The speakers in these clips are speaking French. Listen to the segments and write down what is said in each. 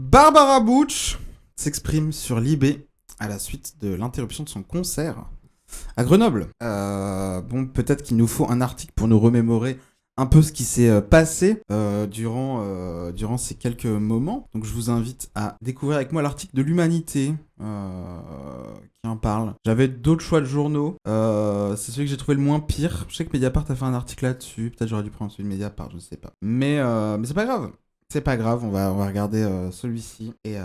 Barbara Butch s'exprime sur Libé à la suite de l'interruption de son concert à Grenoble. Bon, peut-être qu'il nous faut un article pour nous remémorer un peu ce qui s'est passé durant ces quelques moments. Donc je vous invite à découvrir avec moi l'article de l'Humanité qui en parle. J'avais d'autres choix de journaux. C'est celui que j'ai trouvé le moins pire. Je sais que Mediapart a fait un article là-dessus. Peut-être j'aurais dû prendre celui de Mediapart, je sais pas. Mais c'est pas grave. C'est pas grave, on va regarder celui-ci. Et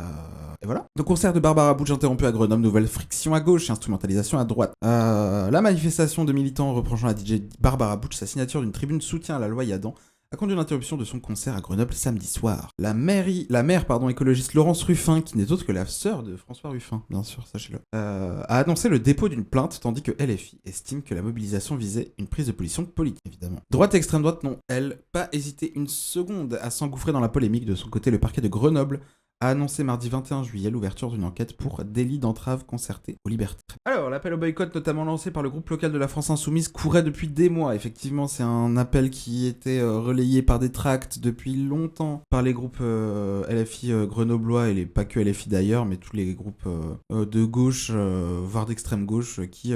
voilà. Le concert de Barbara Butch interrompu à Grenoble, nouvelle friction à gauche et instrumentalisation à droite. La manifestation de militants reprochant à DJ Barbara Butch sa signature d'une tribune soutien à la loi Yadan a conduit à l'interruption de son concert à Grenoble samedi soir. La maire écologiste Laurence Ruffin, qui n'est autre que la sœur de François Ruffin, bien sûr, sachez-le, a annoncé le dépôt d'une plainte, tandis que LFI estime que la mobilisation visait une prise de position politique, évidemment. Droite et extrême droite n'ont, elles, pas hésité une seconde à s'engouffrer dans la polémique. De son côté, le parquet de Grenoble a annoncé mardi 21 juillet l'ouverture d'une enquête pour délit d'entrave concertée aux libertés. Alors, l'appel au boycott, notamment lancé par le groupe local de la France Insoumise, courait depuis des mois. Effectivement, c'est un appel qui était relayé par des tracts depuis longtemps par les groupes LFI grenoblois et pas que LFI d'ailleurs, mais tous les groupes de gauche, voire d'extrême gauche, qui,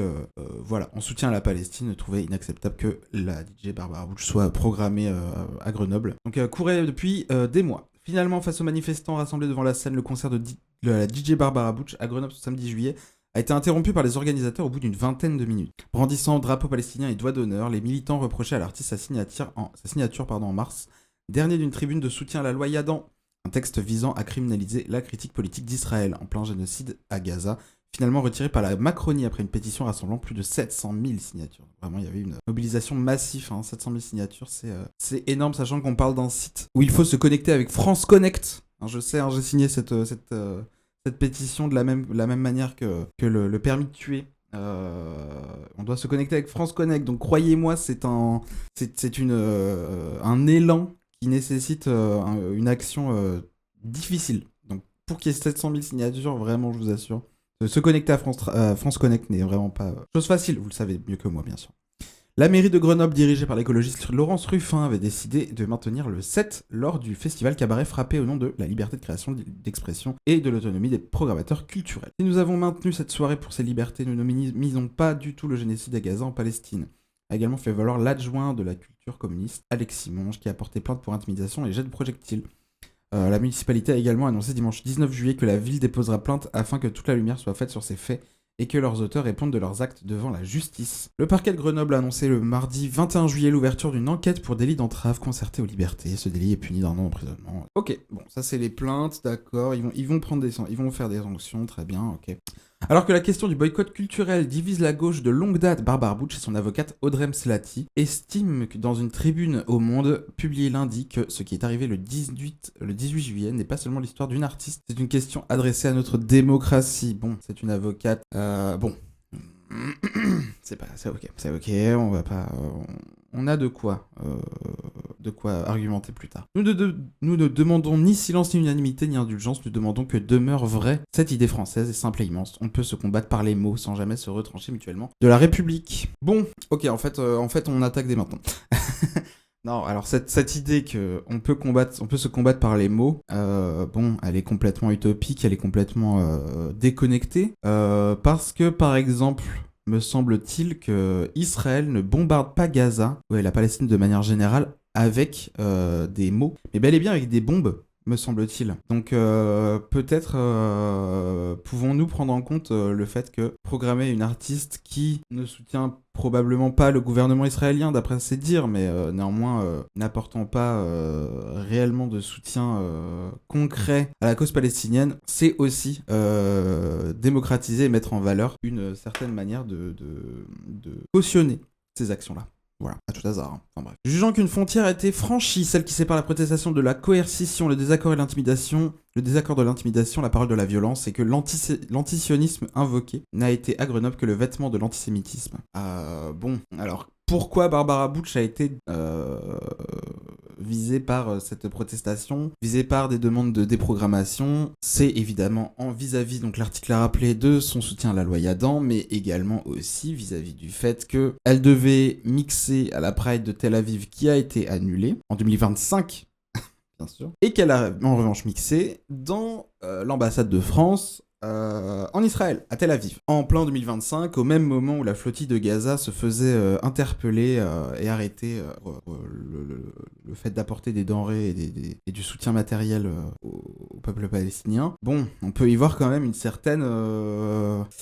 voilà, en soutien à la Palestine, trouvaient inacceptable que la DJ Barbara Butch soit programmée à Grenoble. Donc, courait depuis des mois. Finalement, face aux manifestants rassemblés devant la scène, le concert de la DJ Barbara Butch à Grenoble ce samedi juillet a été interrompu par les organisateurs au bout d'une vingtaine de minutes. Brandissant drapeau palestinien et doigt d'honneur, les militants reprochaient à l'artiste sa signature en mars dernier d'une tribune de soutien à la loi Yadan, un texte visant à criminaliser la critique politique d'Israël en plein génocide à Gaza, finalement retiré par la Macronie après une pétition rassemblant plus de 700 000 signatures. Vraiment, il y avait une mobilisation massive, 700 000 signatures, c'est énorme, sachant qu'on parle d'un site où il faut se connecter avec France Connect. Je sais, j'ai signé cette pétition de la même manière que le permis de tuer. On doit se connecter avec France Connect, donc croyez-moi, c'est un élan qui nécessite une action difficile. Donc pour qu'il y ait 700 000 signatures, vraiment, je vous assure, se connecter à France Connect n'est vraiment pas chose facile, vous le savez mieux que moi, bien sûr. La mairie de Grenoble, dirigée par l'écologiste Laurence Ruffin, avait décidé de maintenir le 7 lors du festival Cabaret frappé au nom de la liberté de création, d'expression et de l'autonomie des programmateurs culturels. Si nous avons maintenu cette soirée pour ces libertés, nous ne minimisons pas du tout le génocide à Gaza en Palestine. A également fait valoir l'adjoint de la culture communiste, Alexis Monge, qui a porté plainte pour intimidation et jet de projectiles. La municipalité a également annoncé dimanche 19 juillet que la ville déposera plainte afin que toute la lumière soit faite sur ces faits et que leurs auteurs répondent de leurs actes devant la justice. Le parquet de Grenoble a annoncé le mardi 21 juillet l'ouverture d'une enquête pour délit d'entrave concertée aux libertés. Ce délit est puni d'un an d'emprisonnement. Ok, bon, ça c'est les plaintes, d'accord, ils vont faire des sanctions, très bien, ok. Alors que la question du boycott culturel divise la gauche de longue date, Barbara Butch et son avocate Audrey Mslati estiment que dans une tribune au Monde publiée lundi que ce qui est arrivé le 18 juillet n'est pas seulement l'histoire d'une artiste, c'est une question adressée à notre démocratie. Bon, c'est une avocate, bon... c'est ok, on va pas... on a de quoi argumenter plus tard. Nous ne demandons ni silence, ni unanimité, ni indulgence, nous demandons que demeure vraie cette idée française est simple et immense. On peut se combattre par les mots sans jamais se retrancher mutuellement de la République. Bon, ok, en fait on attaque dès maintenant. Non, alors cette idée qu'on peut se combattre par les mots, bon, elle est complètement utopique, elle est complètement déconnectée, parce que par exemple, me semble-t-il que Israël ne bombarde pas Gaza, ouais, la Palestine de manière générale, avec des mots, mais bel et bien avec des bombes, me semble-t-il. Donc peut-être pouvons-nous prendre en compte le fait que programmer une artiste qui ne soutient probablement pas le gouvernement israélien, d'après ses dires, mais néanmoins n'apportant pas réellement de soutien concret à la cause palestinienne, c'est aussi démocratiser et mettre en valeur une certaine manière de cautionner ces actions-là. Voilà, à tout hasard. Enfin bref. Jugeant qu'une frontière a été franchie, celle qui sépare la protestation de la coercition, le désaccord de l'intimidation, la parole de la violence, et que l'antisionisme invoqué n'a été à Grenoble que le vêtement de l'antisémitisme. Bon, alors pourquoi Barbara Butch a été visée par cette protestation, visée par des demandes de déprogrammation? C'est évidemment vis-à-vis, donc l'article a rappelé, de son soutien à la loi Yadan, mais également aussi vis-à-vis du fait qu'elle devait mixer à la Pride de Tel Aviv qui a été annulée en 2025. bien sûr, et qu'elle a en revanche mixé dans l'ambassade de France en Israël, à Tel Aviv, en plein 2025, au même moment où la flottille de Gaza se faisait interpeller et arrêter pour le fait d'apporter des denrées et du soutien matériel au peuple palestinien. Bon, on peut y voir quand même une certaine...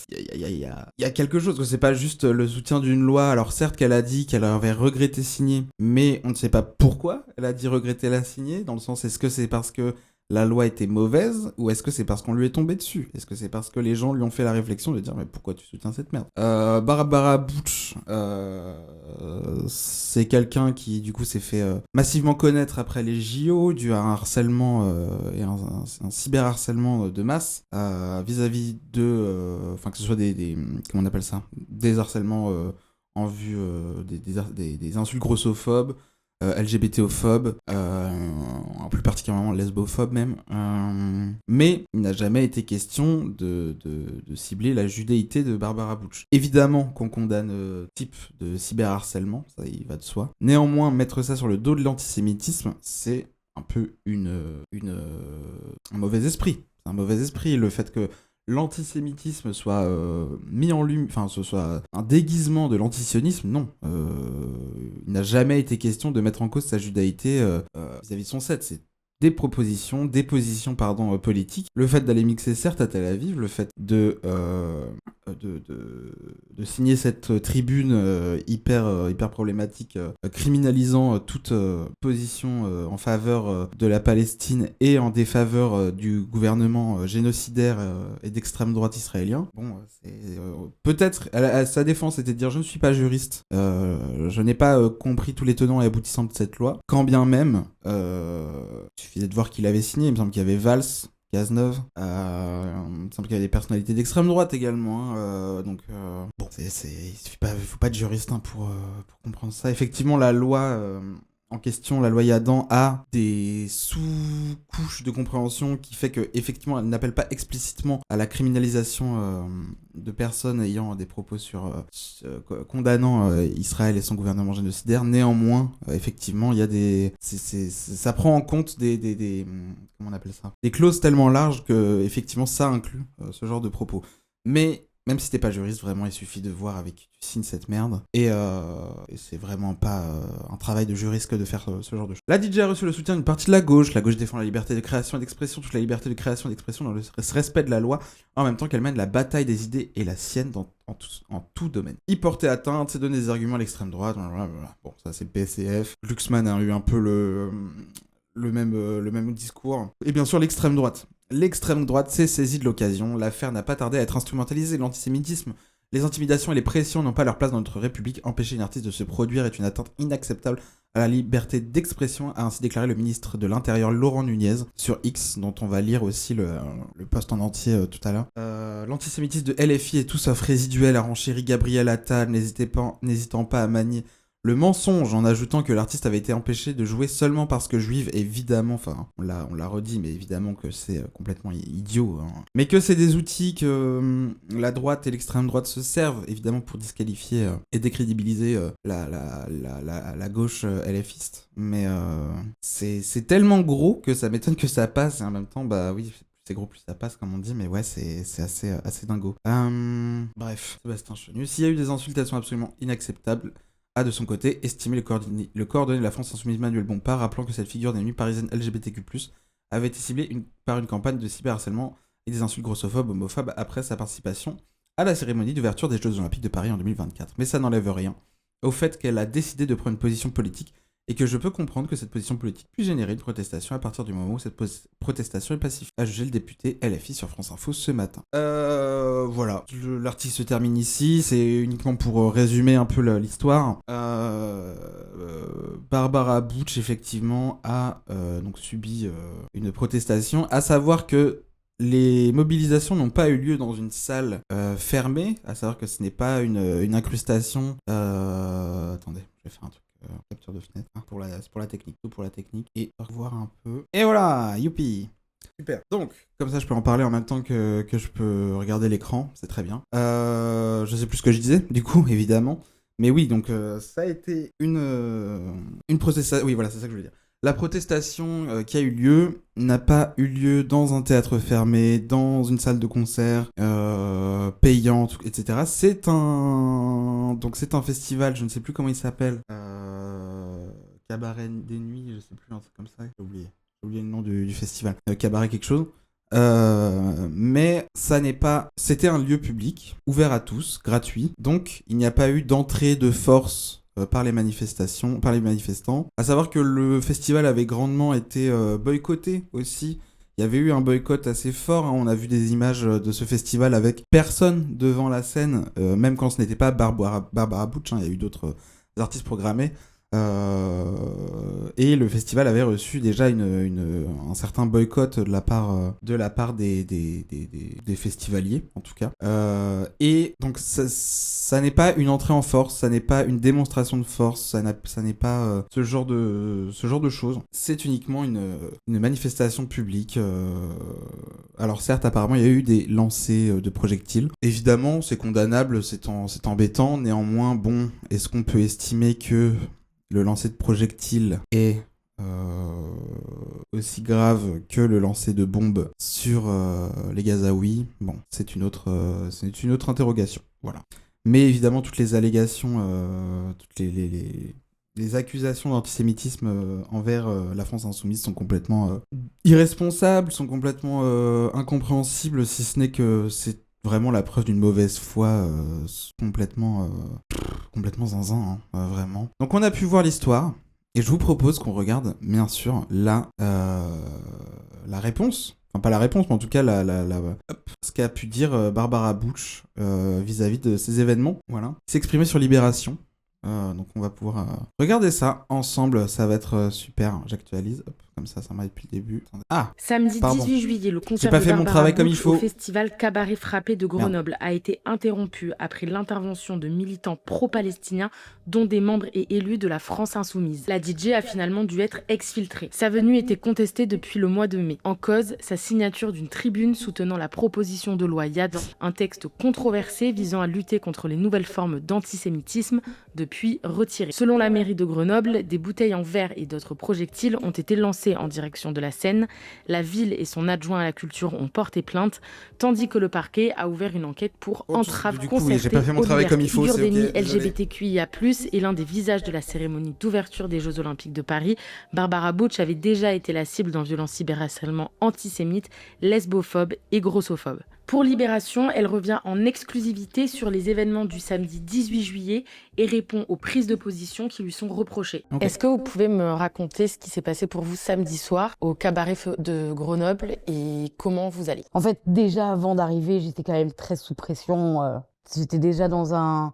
Il y a quelque chose, que c'est pas juste le soutien d'une loi. Alors certes qu'elle a dit qu'elle avait regretté signer, mais on ne sait pas pourquoi elle a dit regretter la signer, dans le sens, est-ce que c'est parce que la loi était mauvaise, ou est-ce que c'est parce qu'on lui est tombé dessus? Est-ce que c'est parce que les gens lui ont fait la réflexion de dire mais pourquoi tu soutiens cette merde? Barbara Bush, c'est quelqu'un qui du coup s'est fait massivement connaître après les JO dû à un harcèlement et un cyberharcèlement de masse vis-à-vis de, enfin que ce soit des comment on appelle ça, des harcèlements en vue des insultes grossophobes, LGBTophobes, plus particulièrement lesbophobes même. Mais il n'a jamais été question de cibler la judéité de Barbara Bush. Évidemment qu'on condamne type de cyberharcèlement, ça il va de soi. Néanmoins, mettre ça sur le dos de l'antisémitisme, c'est un peu un mauvais esprit. C'est un mauvais esprit, le fait que l'antisémitisme soit mis en lumière, enfin ce soit un déguisement de l'antisionisme, non. Il n'a jamais été question de mettre en cause sa judaïté vis-à-vis de son set. C'est des positions politiques. Le fait d'aller mixer certes à Tel Aviv, le fait de signer cette tribune hyper problématique, criminalisant toute position en faveur de la Palestine et en défaveur du gouvernement génocidaire et d'extrême droite israélien. Bon, peut-être à sa défense c'était de dire je ne suis pas juriste, je n'ai pas compris tous les tenants et aboutissants de cette loi, quand bien même il suffisait de voir qu'il avait signé. Il me semble qu'il y avait Valls, Cazeneuve, il me semble qu'il y avait des personnalités d'extrême droite également, donc bon, il faut pas être juriste pour comprendre ça. Effectivement, la loi en question, la loi Yadan, a des sous-couches de compréhension qui fait que effectivement elle n'appelle pas explicitement à la criminalisation de personnes ayant des propos condamnant Israël et son gouvernement génocidaire. Néanmoins, effectivement, il y a ça prend en compte des comment on appelle ça, des clauses tellement larges que effectivement ça inclut ce genre de propos. Mais même si t'es pas juriste, vraiment, il suffit de voir avec qui tu signes cette merde. Et c'est vraiment pas un travail de juriste que de faire ce genre de choses. La DJ a reçu le soutien d'une partie de la gauche. La gauche défend la liberté de création et d'expression, touche la liberté de création et d'expression dans le respect de la loi, en même temps qu'elle mène la bataille des idées et la sienne en tout domaine. Y porter atteinte, c'est donner des arguments à l'extrême droite, blablabla. Bon, ça c'est le PCF. Glucksmann a eu un peu le même discours. Et bien sûr, l'extrême droite. L'extrême droite s'est saisie de l'occasion. L'affaire n'a pas tardé à être instrumentalisée. L'antisémitisme, les intimidations et les pressions n'ont pas leur place dans notre République. Empêcher une artiste de se produire est une atteinte inacceptable à la liberté d'expression, a ainsi déclaré le ministre de l'Intérieur Laurent Nunez sur X, dont on va lire aussi le post en entier tout à l'heure. L'antisémitisme de LFI est tout sauf résiduel, a renchéri Gabriel Attal, n'hésitant pas à manier le mensonge en ajoutant que l'artiste avait été empêché de jouer seulement parce que juive. Évidemment, enfin on l'a redit, mais évidemment que c'est complètement idiot, hein. Mais que c'est des outils que la droite et l'extrême droite se servent évidemment pour disqualifier et décrédibiliser la gauche LFiste. Mais c'est tellement gros que ça m'étonne que ça passe, et en même temps bah oui, c'est gros plus ça passe comme on dit, mais ouais c'est assez dingo. Bref, Sébastien Chenu, s'il y a eu des insultes, elles sont absolument inacceptables. A de son côté estimé le coordonné de la France Insoumise Manuel Bompard, rappelant que cette figure des nuits parisiennes LGBTQ+, avait été ciblée par une campagne de cyberharcèlement et des insultes grossophobes, homophobes après sa participation à la cérémonie d'ouverture des Jeux Olympiques de Paris en 2024. Mais ça n'enlève rien au fait qu'elle a décidé de prendre une position politique, et que je peux comprendre que cette position politique puisse générer une protestation à partir du moment où cette protestation est pacifique, a jugé le député LFI sur France Info ce matin. Voilà, l'article se termine ici, c'est uniquement pour résumer un peu l'histoire. Barbara Bush, effectivement, a donc subi une protestation, à savoir que les mobilisations n'ont pas eu lieu dans une salle fermée, à savoir que ce n'est pas une incrustation... Attendez, je vais faire un truc. Capture de fenêtre, hein, c'est pour la technique, tout pour la technique, et revoir un peu. Et voilà, youpi. Super. Donc, comme ça je peux en parler en même temps que je peux regarder l'écran, c'est très bien. Je sais plus ce que je disais, du coup, évidemment. Mais oui, donc ça a été une protestation. Oui, voilà, c'est ça que je voulais dire. La protestation qui a eu lieu n'a pas eu lieu dans un théâtre fermé, dans une salle de concert payante, etc. C'est un festival, je ne sais plus comment il s'appelle. Cabaret des Nuits, je sais plus, un truc comme ça. J'ai oublié le nom du festival. Cabaret quelque chose. Mais ça n'est pas. C'était un lieu public, ouvert à tous, gratuit. Donc, il n'y a pas eu d'entrée de force par les manifestants. À savoir que le festival avait grandement été boycotté aussi. Il y avait eu un boycott assez fort. Hein. On a vu des images de ce festival avec personne devant la scène, même quand ce n'était pas Barbara Butch. Hein. Il y a eu d'autres artistes programmés. Et le festival avait reçu déjà un certain boycott de la part des festivaliers, en tout cas. Et donc, ça n'est pas une entrée en force, ça n'est pas une démonstration de force, ça n'est pas ce genre de choses. C'est uniquement une manifestation publique. Alors certes, apparemment, il y a eu des lancers de projectiles. Évidemment, c'est condamnable, c'est embêtant. Néanmoins, bon, est-ce qu'on peut estimer que le lancer de projectiles est aussi grave que le lancer de bombes sur les Gazaouis? Bon, c'est une autre interrogation. Voilà. Mais évidemment, toutes les allégations, toutes les accusations d'antisémitisme envers la France insoumise sont complètement irresponsables, sont complètement incompréhensibles, si ce n'est que c'est vraiment la preuve d'une mauvaise foi complètement zinzin, hein, vraiment. Donc on a pu voir l'histoire, et je vous propose qu'on regarde, bien sûr, la réponse. Enfin, pas la réponse, mais en tout cas, ce qu'a pu dire Barbara Butch vis-à-vis de ces événements. Voilà. Il s'exprimait sur Libération. Donc on va pouvoir regarder ça ensemble, ça va être super. J'actualise, hop, comme ça m'arrive depuis le début. Ah, samedi pardon. 18 juillet, le concert J'ai pas de fait mon Barbara travail comme il Butch faut. au festival Cabaret Frappé de Grenoble a été interrompu après l'intervention de militants pro-palestiniens, dont des membres et élus de la France insoumise. La DJ a finalement dû être exfiltrée. Sa venue était contestée depuis le mois de mai. En cause, sa signature d'une tribune soutenant la proposition de loi Yad, un texte controversé visant à lutter contre les nouvelles formes d'antisémitisme, depuis retiré. Selon la mairie de Grenoble, des bouteilles en verre et d'autres projectiles ont été lancés en direction de la Seine. La ville et son adjoint à la culture ont porté plainte, tandis que le parquet a ouvert une enquête pour entrave concertée j'ai pas fait mon travail comme il faut, figure c'est des ok, désolé. LGBTQIA+, est l'un des visages de la cérémonie d'ouverture des Jeux Olympiques de Paris. Barbara Butch avait déjà été la cible d'un violent cyberharcèlement antisémite, lesbophobe et grossophobe. Pour Libération, elle revient en exclusivité sur les événements du samedi 18 juillet et répond aux prises de position qui lui sont reprochées. Okay. Est-ce que vous pouvez me raconter ce qui s'est passé pour vous samedi soir au cabaret de Grenoble et comment vous allez? En fait, déjà avant d'arriver, j'étais quand même très sous pression. J'étais déjà dans un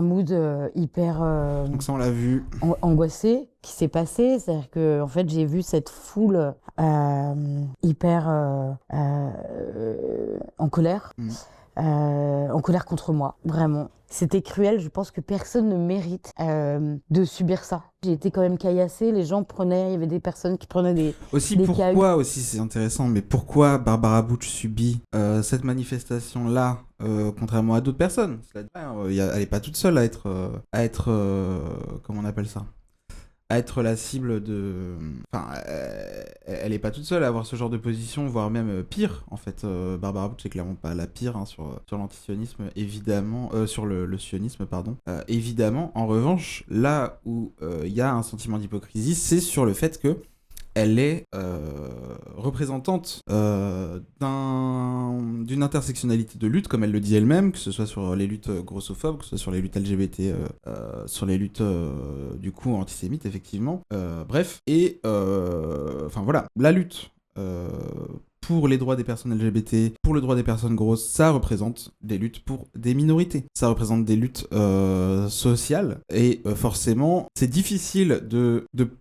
mood hyper Donc ça, on l'a vu. angoissé qui s'est passé. C'est-à-dire que en fait, j'ai vu cette foule hyper en colère. En colère contre moi, vraiment. C'était cruel, je pense que personne ne mérite de subir ça. J'ai été quand même caillassée, les gens prenaient, il y avait des personnes qui prenaient des pourquoi cailloux. aussi, c'est intéressant, mais pourquoi Barbara Butch subit cette manifestation-là, contrairement à d'autres personnes? Elle n'est pas toute seule à être comment on appelle ça? À être la cible de... Enfin, elle est pas toute seule à avoir ce genre de position, voire même pire, en fait. Barbara Butch, c'est clairement pas la pire hein, sur l'antisionisme, évidemment... sur le sionisme, pardon. Évidemment, en revanche, là où il y a un sentiment d'hypocrisie, c'est sur le fait que elle est représentante d'une intersectionnalité de lutte, comme elle le dit elle-même, que ce soit sur les luttes grossophobes, que ce soit sur les luttes LGBT, sur les luttes du coup antisémites, effectivement. Bref, et enfin voilà, la lutte pour les droits des personnes LGBT, pour le droit des personnes grosses, ça représente des luttes pour des minorités. Ça représente des luttes sociales. Et forcément, c'est difficile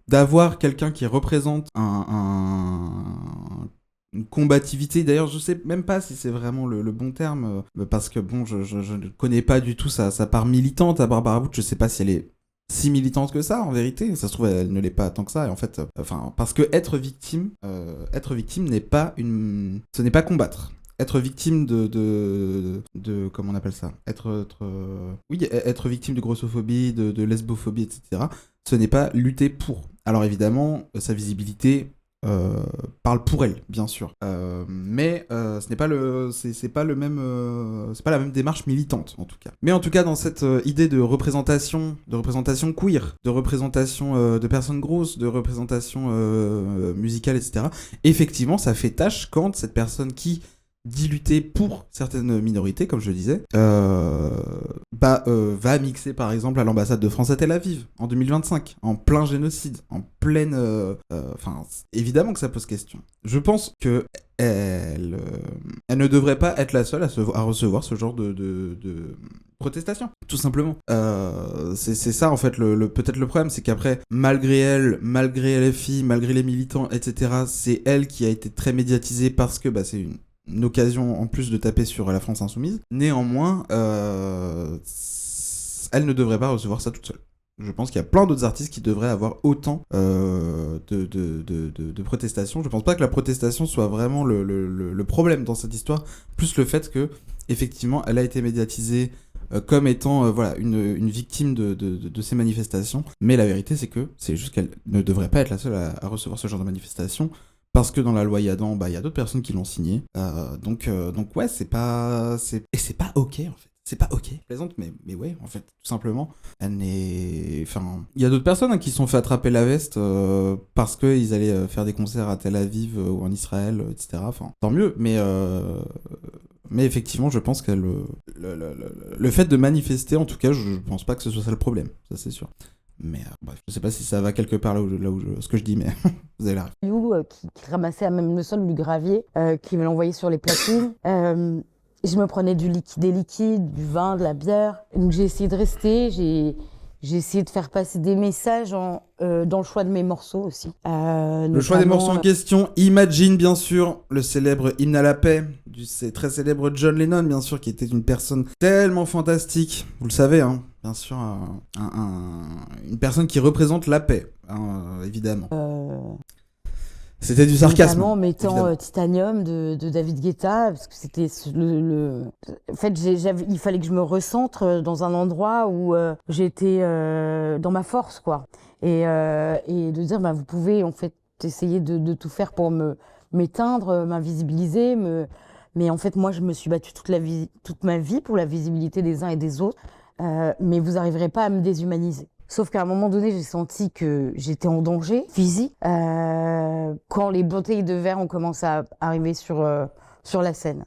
d'avoir quelqu'un qui représente une combativité. D'ailleurs, je sais même pas si c'est vraiment le bon terme, parce que bon, je ne connais pas du tout sa part militante à Barbara Butch. Je sais pas si elle est si militante que ça, en vérité. Ça se trouve, elle ne l'est pas tant que ça. Et en fait, parce que être victime n'est pas ce n'est pas combattre. être victime de comment on appelle ça, être victime de grossophobie, de lesbophobie, etc. Ce n'est pas lutter pour. Alors évidemment, sa visibilité parle pour elle, bien sûr. Mais ce n'est pas c'est pas le même, c'est pas la même démarche militante en tout cas. Mais en tout cas, dans cette idée de représentation queer, de représentation de personnes grosses, de représentation musicale, etc. Effectivement, ça fait tâche quand cette personne qui dit lutter pour certaines minorités, comme je le disais, va mixer par exemple à l'ambassade de France à Tel Aviv en 2025, en plein génocide, en pleine... évidemment que ça pose question. Je pense que elle ne devrait pas être la seule à recevoir ce genre de protestation, tout simplement. C'est ça en fait peut-être le problème, c'est qu'après, malgré elle, malgré LFI, malgré les militants, etc., c'est elle qui a été très médiatisée parce que c'est une occasion en plus de taper sur la France insoumise. Néanmoins, elle ne devrait pas recevoir ça toute seule. Je pense qu'il y a plein d'autres artistes qui devraient avoir autant de protestations. Je pense pas que la protestation soit vraiment le problème dans cette histoire, plus le fait que effectivement elle a été médiatisée comme étant une victime de ces manifestations. Mais la vérité c'est que c'est juste qu'elle ne devrait pas être la seule à recevoir ce genre de manifestation. Parce que dans la loi Yadan, il y a d'autres personnes qui l'ont signé. Donc ouais, c'est pas ok en fait. C'est pas ok. Plaisante, mais ouais, en fait, tout simplement. Il y a d'autres personnes qui se sont fait attraper la veste parce qu'ils allaient faire des concerts à Tel Aviv ou en Israël, etc. Enfin, tant mieux. Mais effectivement, je pense que le fait de manifester, en tout cas, je pense pas que ce soit ça le problème. Ça, c'est sûr. Mais bref, je sais pas si ça va quelque part ce que je dis, mais vous avez la ref. Qui ramassait à même le sol du gravier, qui me l'envoyait sur les platines. Je me prenais des liquides, du vin, de la bière. Donc j'ai essayé de rester, j'ai essayé de faire passer des messages dans le choix de mes morceaux aussi. Le choix des morceaux en question, Imagine bien sûr, le célèbre hymne à la paix, c'est très célèbre John Lennon bien sûr, qui était une personne tellement fantastique, vous le savez, hein, bien sûr, une personne qui représente la paix, hein, évidemment. C'était du sarcasme. Notamment en mettant Titanium de David Guetta, parce que c'était En fait, il fallait que je me recentre dans un endroit où j'étais dans ma force, quoi. Et de dire, vous pouvez en fait essayer de tout faire pour m'éteindre, m'invisibiliser, mais en fait, moi, je me suis battue toute ma vie pour la visibilité des uns et des autres, mais vous n'arriverez pas à me déshumaniser. Sauf qu'à un moment donné, j'ai senti que j'étais en danger physique quand les bouteilles de verre ont commencé à arriver sur la scène.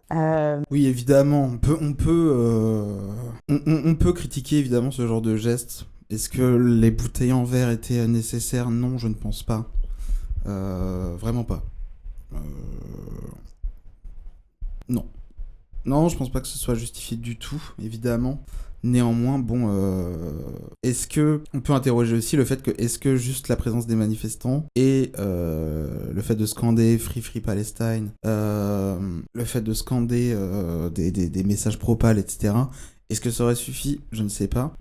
Oui, évidemment, on peut critiquer évidemment ce genre de geste. Est-ce que les bouteilles en verre étaient nécessaires ? Non, je ne pense pas. Vraiment pas. Non. Non, je pense pas que ce soit justifié du tout, évidemment. Néanmoins, est-ce que on peut interroger aussi le fait que est-ce que juste la présence des manifestants et le fait de scander Free Free Palestine, le fait de scander des messages pro-pal, etc. Est-ce que ça aurait suffi ? Je ne sais pas.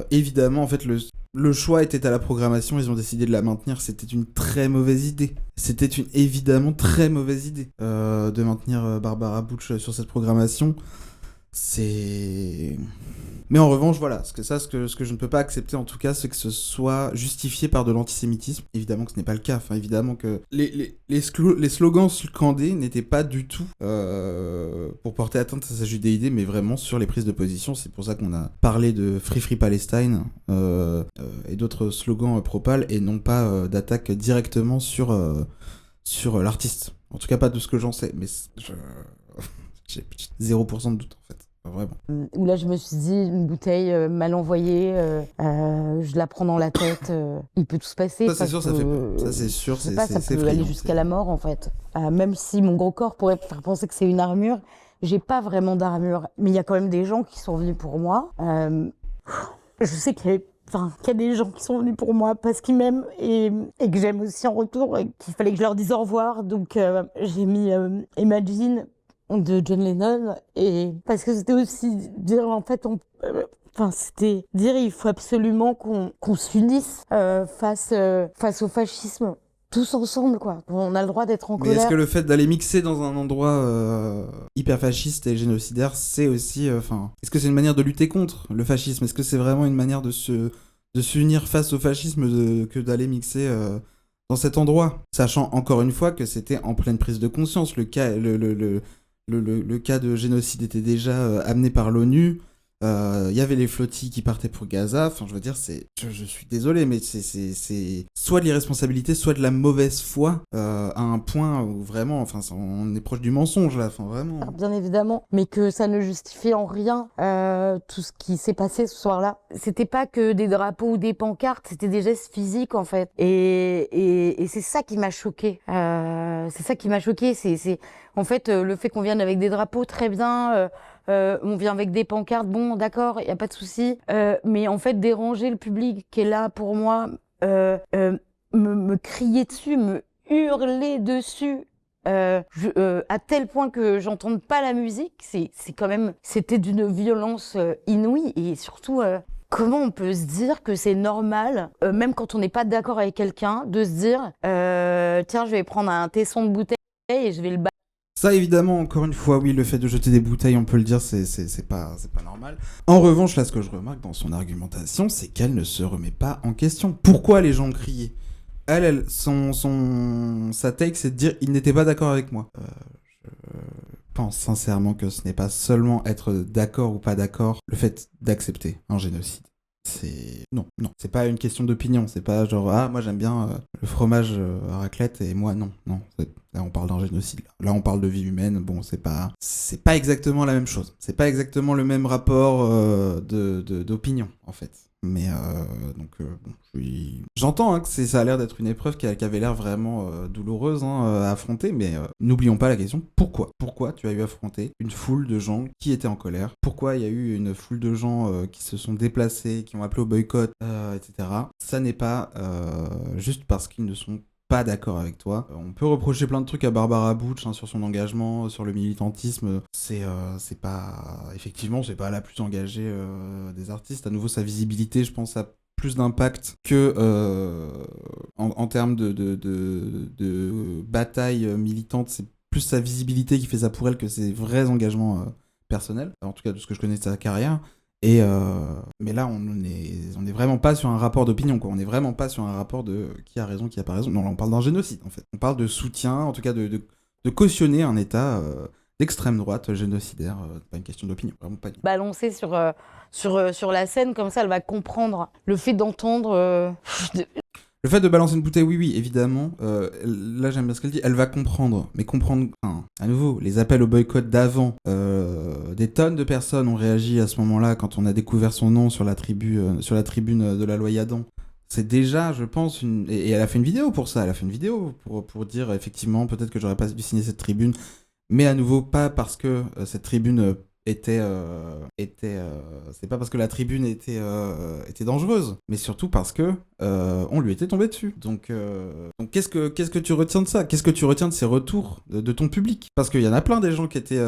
Évidemment, en fait, le choix était à la programmation, ils ont décidé de la maintenir, c'était une très mauvaise idée. C'était une évidemment très mauvaise idée de maintenir Barbara Butch sur cette programmation. Mais en revanche, voilà, ce que je ne peux pas accepter en tout cas, c'est que ce soit justifié par de l'antisémitisme. Évidemment que ce n'est pas le cas. Enfin, évidemment que les slogans scandés n'étaient pas du tout pour porter atteinte à sa judéité, mais vraiment sur les prises de position. C'est pour ça qu'on a parlé de Free Free Palestine et d'autres slogans pro-pal et non pas d'attaque directement sur l'artiste. En tout cas, pas de ce que j'en sais, mais j'ai 0% de doute en fait. Vraiment. Où là, je me suis dit, une bouteille mal envoyée, je la prends dans la tête, il peut tout se passer. Ça, c'est sûr, ça fait peur. Ça, c'est sûr, ça peut aller jusqu'à la mort, en fait. Même si mon gros corps pourrait faire penser que c'est une armure, j'ai pas vraiment d'armure. Mais il y a quand même des gens qui sont venus pour moi. Je sais qu'il y a des gens qui sont venus pour moi parce qu'ils m'aiment et que j'aime aussi en retour et qu'il fallait que je leur dise au revoir. Donc, j'ai mis Imagine de John Lennon, et parce que c'était aussi dire en fait c'était dire il faut absolument qu'on s'unisse face au fascisme, tous ensemble, quoi. On a le droit d'être en Mais est-ce colère. que le fait d'aller mixer dans un endroit hyper fasciste et génocidaire, c'est aussi... est-ce que c'est une manière de lutter contre le fascisme? Est-ce que c'est vraiment une manière de s'unir face au fascisme que d'aller mixer dans cet endroit? Sachant encore une fois que c'était en pleine prise de conscience. Le cas de génocide était déjà amené par l'ONU. Il y avait les flottilles qui partaient pour Gaza. Enfin, je veux dire, je suis désolé, mais c'est soit de l'irresponsabilité, soit de la mauvaise foi à un point où vraiment, enfin, on est proche du mensonge là. Enfin, vraiment. Bien évidemment, mais que ça ne justifie en rien tout ce qui s'est passé ce soir-là. C'était pas que des drapeaux ou des pancartes, c'était des gestes physiques en fait. Et c'est ça qui m'a choquée. C'est ça qui m'a choquée. C'est en fait le fait qu'on vienne avec des drapeaux, très bien. On vient avec des pancartes, bon, d'accord, il y a pas de souci. Mais en fait, déranger le public qui est là pour moi, me crier dessus, me hurler dessus. À tel point que j'entende pas la musique, c'est quand même, c'était d'une violence inouïe. Et surtout, comment on peut se dire que c'est normal, même quand on n'est pas d'accord avec quelqu'un, de se dire tiens, je vais prendre un tesson de bouteille et je vais le battre. Ça, évidemment, encore une fois, oui, le fait de jeter des bouteilles, on peut le dire, c'est pas normal. En revanche, là, ce que je remarque dans son argumentation, c'est qu'elle ne se remet pas en question. Pourquoi les gens criaient? Sa take, c'est de dire « il n'était pas d'accord avec moi ». Je pense sincèrement que ce n'est pas seulement être d'accord ou pas d'accord, le fait d'accepter un génocide. Non, c'est pas une question d'opinion, c'est pas genre « ah, moi j'aime bien le fromage à raclette et moi non ». Là, on parle d'un génocide. Là, on parle de vie humaine. Bon, c'est pas exactement la même chose. C'est pas exactement le même rapport d'opinion, en fait. Mais bon, j'entends que ça a l'air d'être une épreuve qui avait l'air vraiment douloureuse à affronter, mais n'oublions pas la question pourquoi. Pourquoi tu as eu à affronter une foule de gens qui étaient en colère? Pourquoi il y a eu une foule de gens qui se sont déplacés, qui ont appelé au boycott, etc. Ça n'est pas juste parce qu'ils ne sont pas d'accord avec toi. On peut reprocher plein de trucs à Barbara Butch sur son engagement, sur le militantisme. C'est pas... Effectivement, c'est pas la plus engagée des artistes. À nouveau, sa visibilité, je pense, a plus d'impact que en termes de bataille militante. C'est plus sa visibilité qui fait ça pour elle que ses vrais engagements personnels. En tout cas, de ce que je connais de sa carrière. Mais là, on est vraiment pas sur un rapport d'opinion, quoi. On est vraiment pas sur un rapport de qui a raison, qui a pas raison. Non, là, on parle d'un génocide, en fait. On parle de soutien, en tout cas de cautionner un État d'extrême droite génocidaire. Pas une question d'opinion, vraiment pas. Balancer sur la scène, comme ça, elle va comprendre. Le fait d'entendre... Le fait de balancer une bouteille, oui, évidemment. Là, j'aime bien ce qu'elle dit. Elle va comprendre. Mais comprendre... à nouveau, les appels au boycott d'avant. Des tonnes de personnes ont réagi à ce moment-là quand on a découvert son nom sur la tribune de la loi Yadan. C'est déjà, je pense, et elle a fait une vidéo pour ça. Elle a fait une vidéo pour dire, effectivement, peut-être que j'aurais pas dû signer cette tribune. Mais à nouveau, pas parce que cette tribune... c'est pas parce que la tribune était dangereuse, mais surtout parce que on lui était tombé dessus. Donc qu'est-ce que tu retiens de ça? Qu'est-ce que tu retiens de ces retours de ton public? Parce qu'il y en a plein des gens qui étaient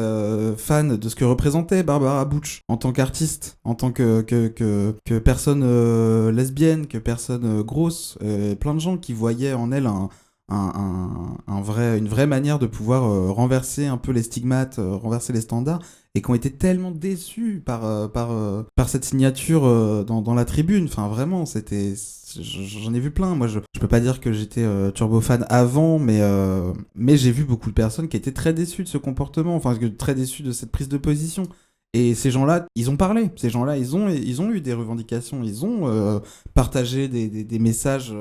fans de ce que représentait Barbara Butch en tant qu'artiste, en tant que personne lesbienne, que personne grosse, plein de gens qui voyaient en elle une vraie manière de pouvoir renverser un peu les stigmates, renverser les standards, et qui ont été tellement déçus par cette signature dans la tribune. Enfin, vraiment, j'en ai vu plein. Moi, je peux pas dire que j'étais turbo fan avant, mais j'ai vu beaucoup de personnes qui étaient très déçues de ce comportement, enfin, très déçues de cette prise de position. Et ces gens-là, ils ont parlé. Ces gens-là, ils ont eu des revendications. Ils ont partagé des messages...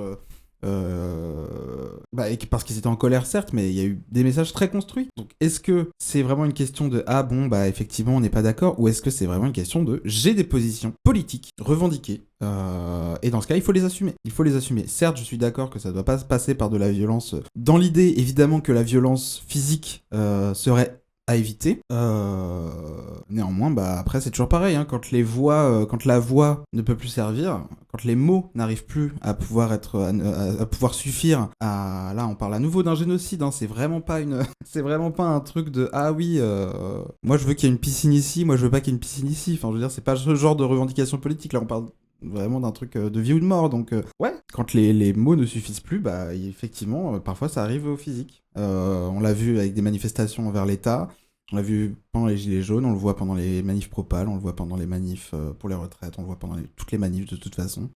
parce qu'ils étaient en colère, certes, mais il y a eu des messages très construits. Donc est-ce que c'est vraiment une question de ah bon bah effectivement on n'est pas d'accord, ou est-ce que c'est vraiment une question de j'ai des positions politiques revendiquées et dans ce cas il faut les assumer. Certes, je suis d'accord que ça doit pas se passer par de la violence, dans l'idée évidemment que la violence physique serait à éviter. Néanmoins, après c'est toujours pareil, quand la voix ne peut plus servir, quand les mots n'arrivent plus à pouvoir suffire à... Là, on parle à nouveau d'un génocide, c'est vraiment pas un truc de ah oui, moi je veux qu'il y ait une piscine ici, moi je veux pas qu'il y ait une piscine ici. Enfin, je veux dire, c'est pas ce genre de revendication politique. Là, on parle vraiment d'un truc de vie ou de mort. Donc, ouais, quand les mots ne suffisent plus, bah, effectivement, parfois ça arrive au physique. On l'a vu avec des manifestations envers l'État, on l'a vu pendant les Gilets jaunes, on le voit pendant les manifs pro-Pal, on le voit pendant les manifs pour les retraites, on le voit pendant toutes les manifs de toute façon.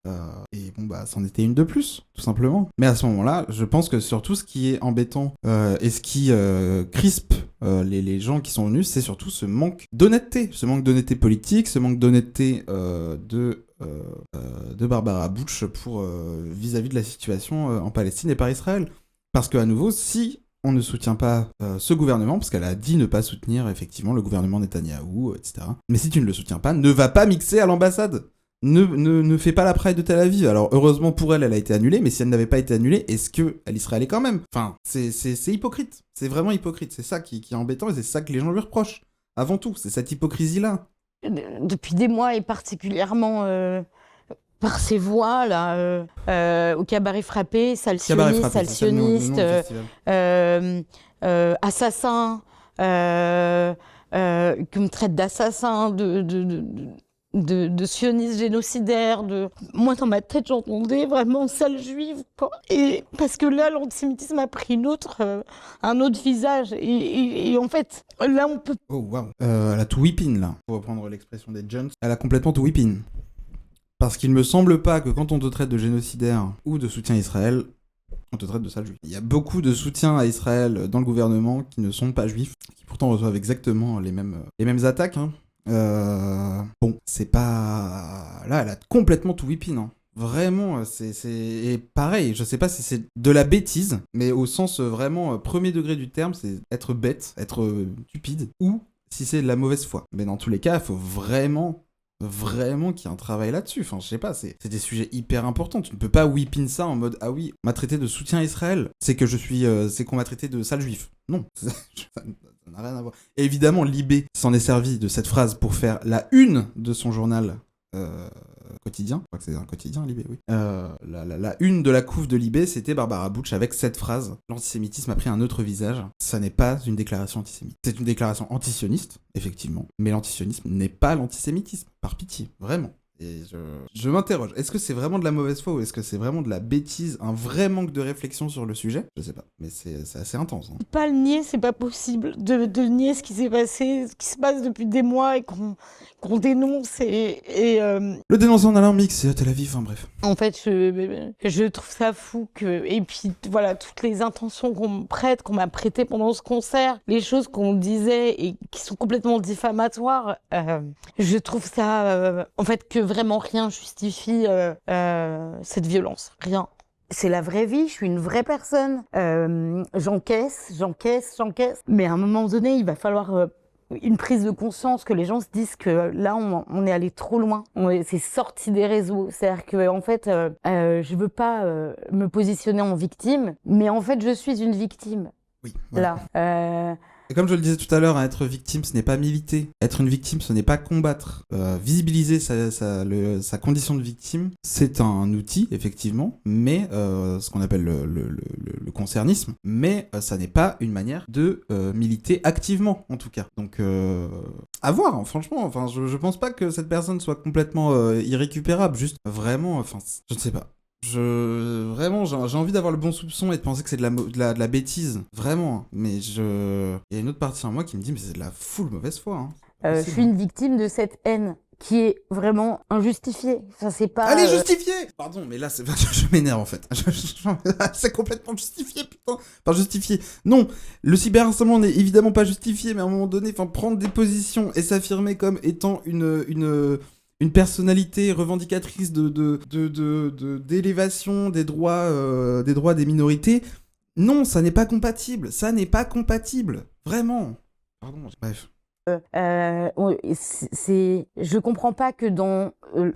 Et bon, bah, c'en était une de plus, tout simplement. Mais à ce moment-là, je pense que surtout ce qui est embêtant et ce qui crispe les gens qui sont venus, c'est surtout ce manque d'honnêteté politique, ce manque d'honnêteté de Barbara Bush pour vis-à-vis de la situation en Palestine et par Israël. Parce qu'à nouveau, si on ne soutient pas ce gouvernement, parce qu'elle a dit ne pas soutenir effectivement le gouvernement Netanyahou, etc. Mais si tu ne le soutiens pas, ne va pas mixer à l'ambassade. Ne fais pas la Pride de Tel Aviv. Alors heureusement pour elle, elle a été annulée, mais si elle n'avait pas été annulée, est-ce qu'elle y serait allée quand même? Enfin, c'est hypocrite. C'est vraiment hypocrite. C'est ça qui est embêtant et c'est ça que les gens lui reprochent. Avant tout, c'est cette hypocrisie-là. Depuis des mois et particulièrement par ces voix là au cabaret frappé, sale sioniste, assassin, qui me traite d'assassin, de sioniste génocidaire. Moi, dans ma tête, j'entendais vraiment sale juive, quoi. Et parce que là, l'antisémitisme a pris un autre visage. Et en fait, là, on peut... Oh, waouh. Elle a tout whippin, là. Pour reprendre l'expression des Jones, elle a complètement tout whippin. Parce qu'il me semble pas que quand on te traite de génocidaire ou de soutien à Israël, on te traite de sale juif. Il y a beaucoup de soutiens à Israël dans le gouvernement qui ne sont pas juifs, qui pourtant reçoivent exactement les mêmes attaques. Hein. Bon, c'est pas... Là, elle a complètement tout whippin. Hein. Vraiment, c'est... Et pareil, je sais pas si c'est de la bêtise, mais au sens vraiment premier degré du terme, c'est être bête, être stupide, ou si c'est de la mauvaise foi. Mais dans tous les cas, il faut vraiment qu'il y ait un travail là-dessus. Enfin, je sais pas, c'est des sujets hyper importants. Tu ne peux pas whippin ça en mode « Ah oui, on m'a traité de soutien à Israël, c'est que c'est qu'on m'a traité de sale juif. » Non, ça n'a rien à voir. Et évidemment, Libé s'en est servi de cette phrase pour faire la une de son journal quotidien. Je crois que c'est un quotidien, Libé, oui. La une de la couve de Libé, c'était Barbara Bush avec cette phrase. L'antisémitisme a pris un autre visage. Ça n'est pas une déclaration antisémite. C'est une déclaration antisioniste, effectivement. Mais l'antisionisme n'est pas l'antisémitisme. Par pitié, vraiment. Et je m'interroge. Est-ce que c'est vraiment de la mauvaise foi ou est-ce que c'est vraiment de la bêtise, un vrai manque de réflexion sur le sujet? Je sais pas, mais c'est assez intense. Hein. Pas le nier, c'est pas possible de nier ce qui s'est passé, ce qui se passe depuis des mois et qu'on dénonce. Le dénonceur en alarme mix, c'est à Tel Aviv, enfin bref. En fait, je trouve ça fou que... Et puis voilà, toutes les intentions qu'on m'a prêtées pendant ce concert, les choses qu'on disait et qui sont complètement diffamatoires, je trouve ça... en fait, que vraiment rien justifie cette violence. Rien. C'est la vraie vie, je suis une vraie personne. J'encaisse. Mais à un moment donné, il va falloir une prise de conscience, que les gens se disent que là, on est allé trop loin. C'est sorti des réseaux. C'est-à-dire que, en fait, je veux pas me positionner en victime, mais en fait, je suis une victime. Oui. Voilà. Là. Et comme je le disais tout à l'heure, être victime, ce n'est pas militer. Être une victime, ce n'est pas combattre. Visibiliser sa condition de victime, c'est un outil, effectivement, mais ce qu'on appelle le concernisme, mais ça n'est pas une manière de militer activement, en tout cas. Donc, à voir, hein, franchement. Enfin, je pense pas que cette personne soit complètement irrécupérable. Juste, vraiment, enfin, je ne sais pas. Vraiment, j'ai envie d'avoir le bon soupçon et de penser que c'est de la bêtise, vraiment. Mais il y a une autre partie en moi qui me dit mais c'est de la full mauvaise foi. Hein. Je suis une victime de cette haine qui est vraiment injustifiée. Enfin, c'est pas. Elle est justifiée. Pardon, mais là, je m'énerve en fait. C'est complètement justifié, putain. Enfin, justifié. Non, le cyberharcèlement n'est évidemment pas justifié, mais à un moment donné, prendre des positions et s'affirmer comme étant une personnalité revendicatrice d'élévation des droits des minorités, non, ça n'est pas compatible. Ça n'est pas compatible. Vraiment. Pardon, bref. Je comprends pas que dans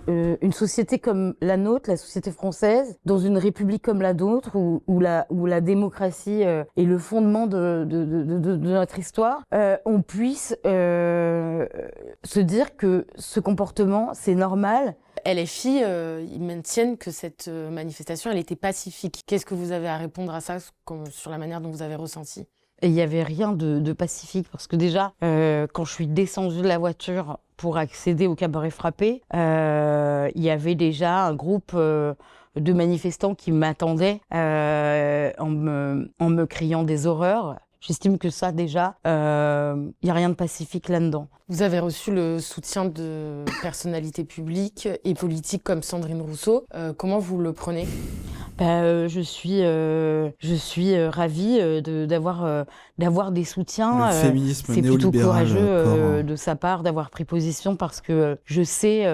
une société comme la nôtre, la société française, dans une république comme la nôtre, où la démocratie est le fondement de notre histoire, on puisse se dire que ce comportement, c'est normal. LFI, ils maintiennent que cette manifestation, elle était pacifique. Qu'est-ce que vous avez à répondre à ça sur la manière dont vous avez ressenti ? Et il n'y avait rien de pacifique parce que déjà, quand je suis descendue de la voiture pour accéder au cabaret frappé, il y avait déjà un groupe de manifestants qui m'attendaient en me criant des horreurs. J'estime que ça, déjà, il n'y a rien de pacifique là-dedans. Vous avez reçu le soutien de personnalités publiques et politiques comme Sandrine Rousseau. Comment vous le prenez ? Je suis ravie d'avoir des soutiens. Le féminisme C'est plutôt néolibéral, courageux de sa part d'avoir pris position parce que je sais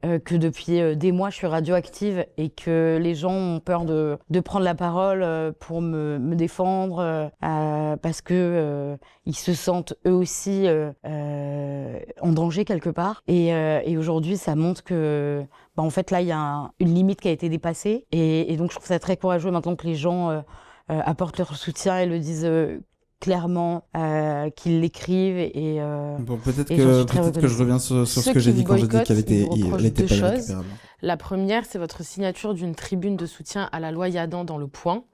que depuis des mois je suis radioactive et que les gens ont peur de prendre la parole pour me défendre parce que ils se sentent eux aussi en danger quelque part. Et aujourd'hui, ça montre que en fait, là, il y a une limite qui a été dépassée. Et donc, je trouve ça très courageux maintenant que les gens apportent leur soutien et le disent clairement, qu'ils l'écrivent. Bon, peut-être que je reviens sur ce que j'ai dit quand j'ai dit qu'elle était pas irrécupérable. La première, c'est votre signature d'une tribune de soutien à la loi Yadan dans Le Point.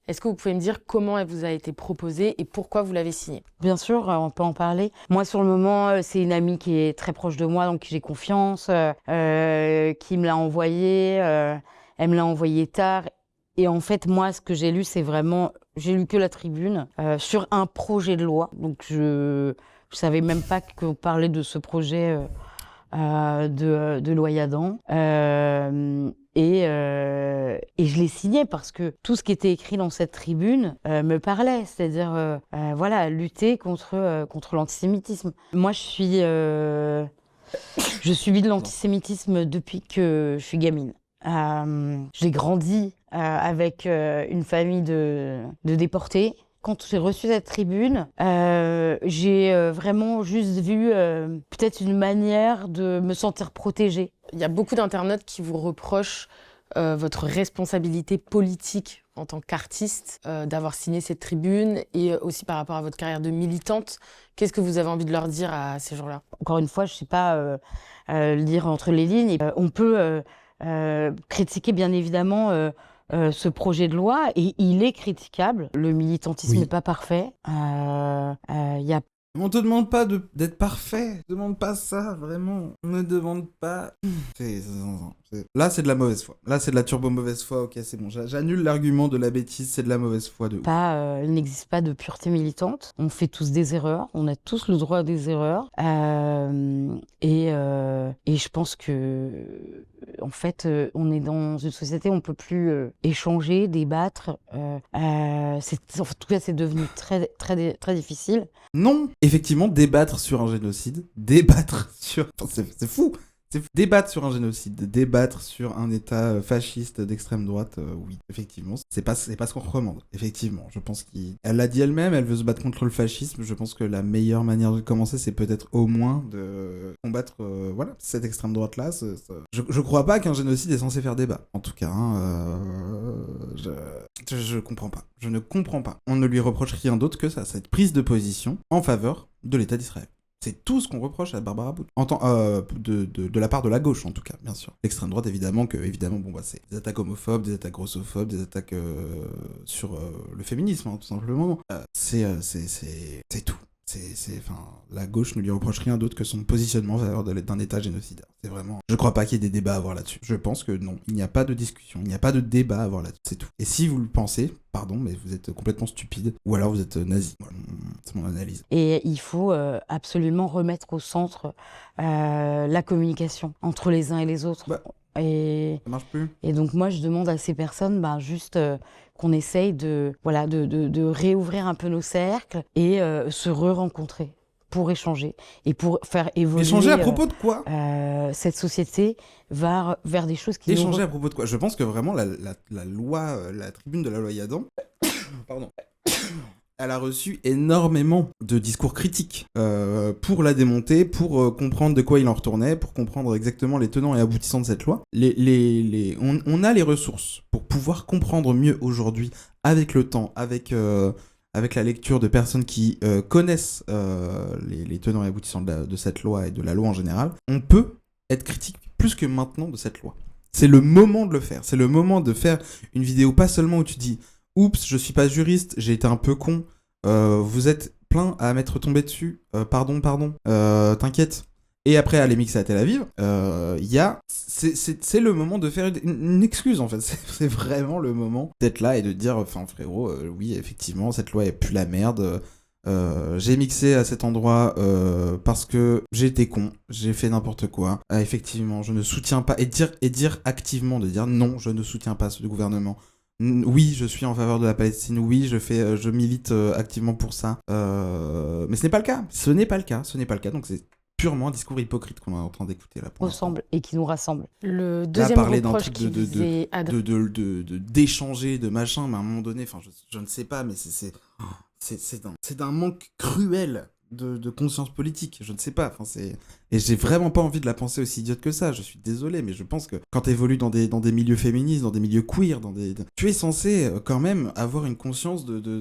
Est-ce que vous pouvez me dire comment elle vous a été proposée et pourquoi vous l'avez signée ? Bien sûr, on peut en parler. Moi, sur le moment, c'est une amie qui est très proche de moi, donc j'ai confiance, qui me l'a envoyée. Elle me l'a envoyée tard. Et en fait, moi, ce que j'ai lu, c'est vraiment... J'ai lu que la tribune sur un projet de loi. Donc, je savais même pas qu'on parlait de ce projet de loi Yadan. Et je l'ai signé parce que tout ce qui était écrit dans cette tribune me parlait, c'est-à-dire voilà, lutter contre l'antisémitisme. Moi, je subis de l'antisémitisme depuis que je suis gamine. J'ai grandi avec une famille de déportés. Quand j'ai reçu cette tribune, j'ai vraiment juste vu peut-être une manière de me sentir protégée. Il y a beaucoup d'internautes qui vous reprochent votre responsabilité politique en tant qu'artiste, d'avoir signé cette tribune et aussi par rapport à votre carrière de militante. Qu'est-ce que vous avez envie de leur dire à ces gens-là ? Encore une fois, je ne sais pas le dire entre les lignes. On peut critiquer bien évidemment ce projet de loi et il est critiquable. Le militantisme n'est pas parfait. Y a On te demande pas d'être parfait. On demande pas ça, vraiment. On ne demande pas. Là, c'est de la mauvaise foi. Là, c'est de la turbo mauvaise foi. Ok, c'est bon. J'annule l'argument de la bêtise. C'est de la mauvaise foi de ouf. Il n'existe pas de pureté militante. On fait tous des erreurs. On a tous le droit à des erreurs. Et je pense que, en fait, on est dans une société où on peut plus échanger, débattre. En tout cas, c'est devenu très, très, très difficile. Non, effectivement, débattre sur un génocide, c'est fou. Débattre sur un génocide, débattre sur un état fasciste d'extrême droite, oui, effectivement, c'est pas ce qu'on recommande. Effectivement, je pense elle l'a dit elle-même, elle veut se battre contre le fascisme. Je pense que la meilleure manière de commencer, c'est peut-être au moins de combattre, cette extrême droite-là. Je crois pas qu'un génocide est censé faire débat. En tout cas, je comprends pas. Je ne comprends pas. On ne lui reproche rien d'autre que ça, cette prise de position en faveur de l'État d'Israël. C'est tout ce qu'on reproche à Barbara Bush. De la part de la gauche, en tout cas, bien sûr. L'extrême droite, évidemment, c'est des attaques homophobes, des attaques grossophobes, des attaques sur le féminisme, tout simplement. C'est tout. La gauche ne lui reproche rien d'autre que son positionnement en faveur d'un État génocidaire. C'est vraiment... Je crois pas qu'il y ait des débats à avoir là-dessus. Je pense que non, il n'y a pas de discussion, il n'y a pas de débat à avoir là-dessus, c'est tout. Et si vous le pensez, pardon, mais vous êtes complètement stupide, ou alors vous êtes nazi. Voilà, c'est mon analyse. Et il faut absolument remettre au centre la communication entre les uns et les autres. Et ça marche plus. Et donc moi, je demande à ces personnes juste qu'on essaye de réouvrir un peu nos cercles et se re-rencontrer pour échanger et pour faire évoluer. Échanger à propos de quoi ? Cette société va vers des choses qui... Échanger à propos de quoi ? Je pense que vraiment la loi, la tribune de la loi Yadan, pardon, elle a reçu énormément de discours critiques pour la démonter, pour comprendre de quoi il en retournait, pour comprendre exactement les tenants et aboutissants de cette loi. On a les ressources pour pouvoir comprendre mieux aujourd'hui, avec le temps, avec la lecture de personnes qui connaissent les tenants et aboutissants de cette loi et de la loi en général. On peut être critique plus que maintenant de cette loi. C'est le moment de le faire. C'est le moment de faire une vidéo pas seulement où tu dis « Oups, je suis pas juriste, j'ai été un peu con, vous êtes plein à m'être tombé dessus, pardon, t'inquiète. Et après aller mixer à Tel Aviv, c'est le moment de faire une excuse en fait. C'est vraiment le moment d'être là et de dire, enfin frérot, oui effectivement cette loi est plus la merde. J'ai mixé à cet endroit parce que j'ai été con, j'ai fait n'importe quoi. Effectivement, je ne soutiens pas et dire activement de dire non, je ne soutiens pas ce gouvernement. Oui, je suis en faveur de la Palestine. Oui, je milite activement pour ça. Mais ce n'est pas le cas. Ce n'est pas le cas. Donc c'est purement un discours hypocrite qu'on est en train d'écouter là. Ressemble et qui nous rassemble. Le Là, deuxième parler d'un reproche truc qui visait d'échanger, de machin, mais à un moment donné, enfin, je ne sais pas, mais c'est d'un manque cruel de conscience politique. Je ne sais pas. Enfin, et j'ai vraiment pas envie de la penser aussi idiote que ça. Je suis désolé, mais je pense que quand tu évolues dans des milieux féministes, dans des milieux queer, tu es censé quand même avoir une conscience de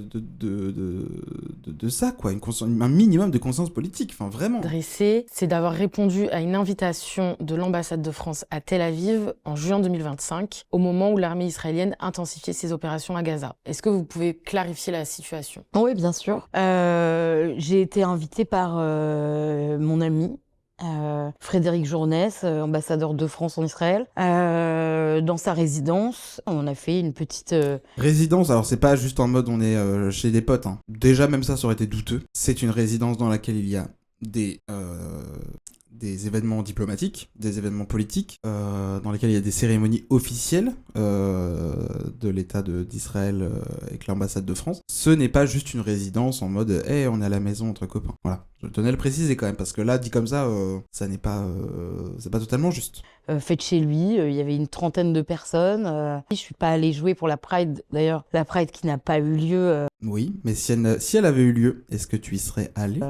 ça, quoi. Un minimum de conscience politique. Enfin, vraiment. dressé, c'est d'avoir répondu à une invitation de l'ambassade de France à Tel Aviv en juin 2025, au moment où l'armée israélienne intensifiait ses opérations à Gaza. Est-ce que vous pouvez clarifier la situation ? Oui, bien sûr. J'ai été invitée par mon ami. Frédéric Journès, ambassadeur de France en Israël, dans sa résidence. On a fait une petite... Résidence, alors c'est pas juste en mode on est chez des potes. Hein. Déjà, même ça aurait été douteux. C'est une résidence dans laquelle il y a des événements diplomatiques, des événements politiques, dans lesquels il y a des cérémonies officielles de l'État d'Israël avec l'ambassade de France. Ce n'est pas juste une résidence en mode hey, on est à la maison entre copains. Voilà, je tenais à le préciser quand même, parce que là, dit comme ça, ça n'est pas, c'est pas totalement juste. Faite chez lui, il y avait une trentaine de personnes. Je suis pas allée jouer pour la Pride, d'ailleurs, la Pride qui n'a pas eu lieu Oui, mais si elle avait eu lieu, est-ce que tu y serais allé ?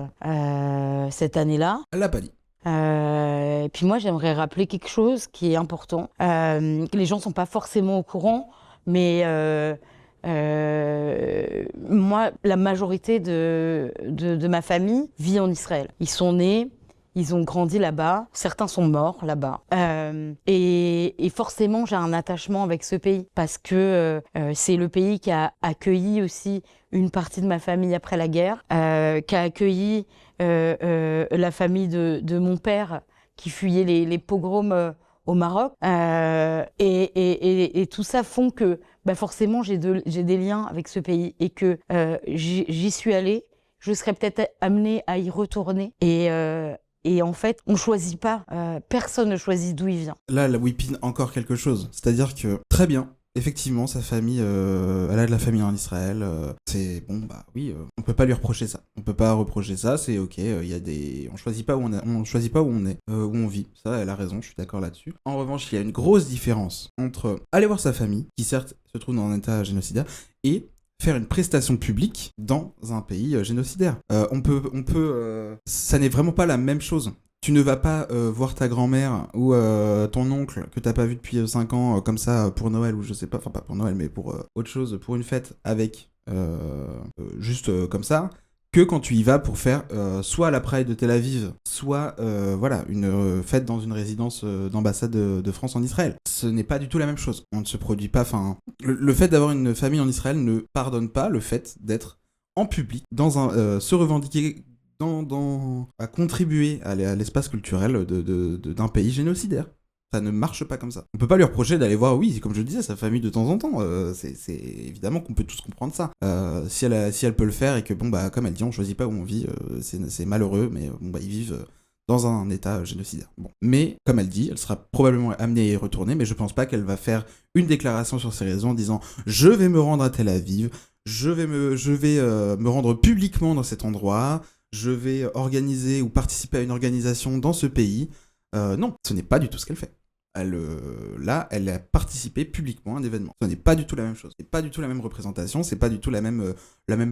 cette année-là. Elle l'a pas dit. Et puis moi, j'aimerais rappeler quelque chose qui est important. Les gens sont pas forcément au courant, mais moi, la majorité de ma famille vit en Israël. Ils sont nés, ils ont grandi là-bas, certains sont morts là-bas. Et forcément, j'ai un attachement avec ce pays parce que c'est le pays qui a accueilli aussi une partie de ma famille après la guerre, qui a accueilli la famille de mon père qui fuyait les pogroms au Maroc. Et tout ça font que forcément, j'ai des liens avec ce pays et que j'y suis allée. Je serais peut-être amenée à y retourner. Et en fait, on choisit pas. Personne ne choisit d'où il vient. Là, la whippine encore quelque chose. C'est-à-dire que, très bien, effectivement, sa famille, elle a de la famille en Israël. C'est bon, bah oui, on peut pas lui reprocher ça. On peut pas reprocher ça, c'est ok. Il y a on choisit pas où on choisit pas où on est, où on vit. Ça, elle a raison, je suis d'accord là-dessus. En revanche, il y a une grosse différence entre aller voir sa famille, qui certes se trouve dans un état génocidaire, et faire une prestation publique dans un pays génocidaire. Ça n'est vraiment pas la même chose. Tu ne vas pas voir ta grand-mère ou ton oncle que t'as pas vu depuis 5 ans comme ça pour Noël ou je sais pas, enfin pas pour Noël mais pour autre chose, pour une fête avec juste comme ça, que quand tu y vas pour faire soit la Pride de Tel Aviv, soit voilà, une fête dans une résidence d'ambassade de France en Israël. Ce n'est pas du tout la même chose. On ne se produit pas, enfin... Le fait d'avoir une famille en Israël ne pardonne pas le fait d'être en public, se revendiquer à contribuer à l'espace culturel d'un pays génocidaire. Ça ne marche pas comme ça. On peut pas lui reprocher d'aller voir, oui, comme je le disais, sa famille de temps en temps. C'est évidemment qu'on peut tous comprendre ça. Si elle peut le faire et que, bon, bah, comme elle dit, on choisit pas où on vit, c'est malheureux, mais bon, bah, ils vivent dans un état génocidaire. Bon. Mais, comme elle dit, elle sera probablement amenée à y retourner, mais je pense pas qu'elle va faire une déclaration sur ses raisons en disant « Je vais me rendre à Tel Aviv, je vais me rendre publiquement dans cet endroit, je vais organiser ou participer à une organisation dans ce pays. » Non, ce n'est pas du tout ce qu'elle fait. Là, elle a participé publiquement à un événement. Ce n'est pas du tout la même chose. C'est pas du tout la même représentation. C'est pas du tout la même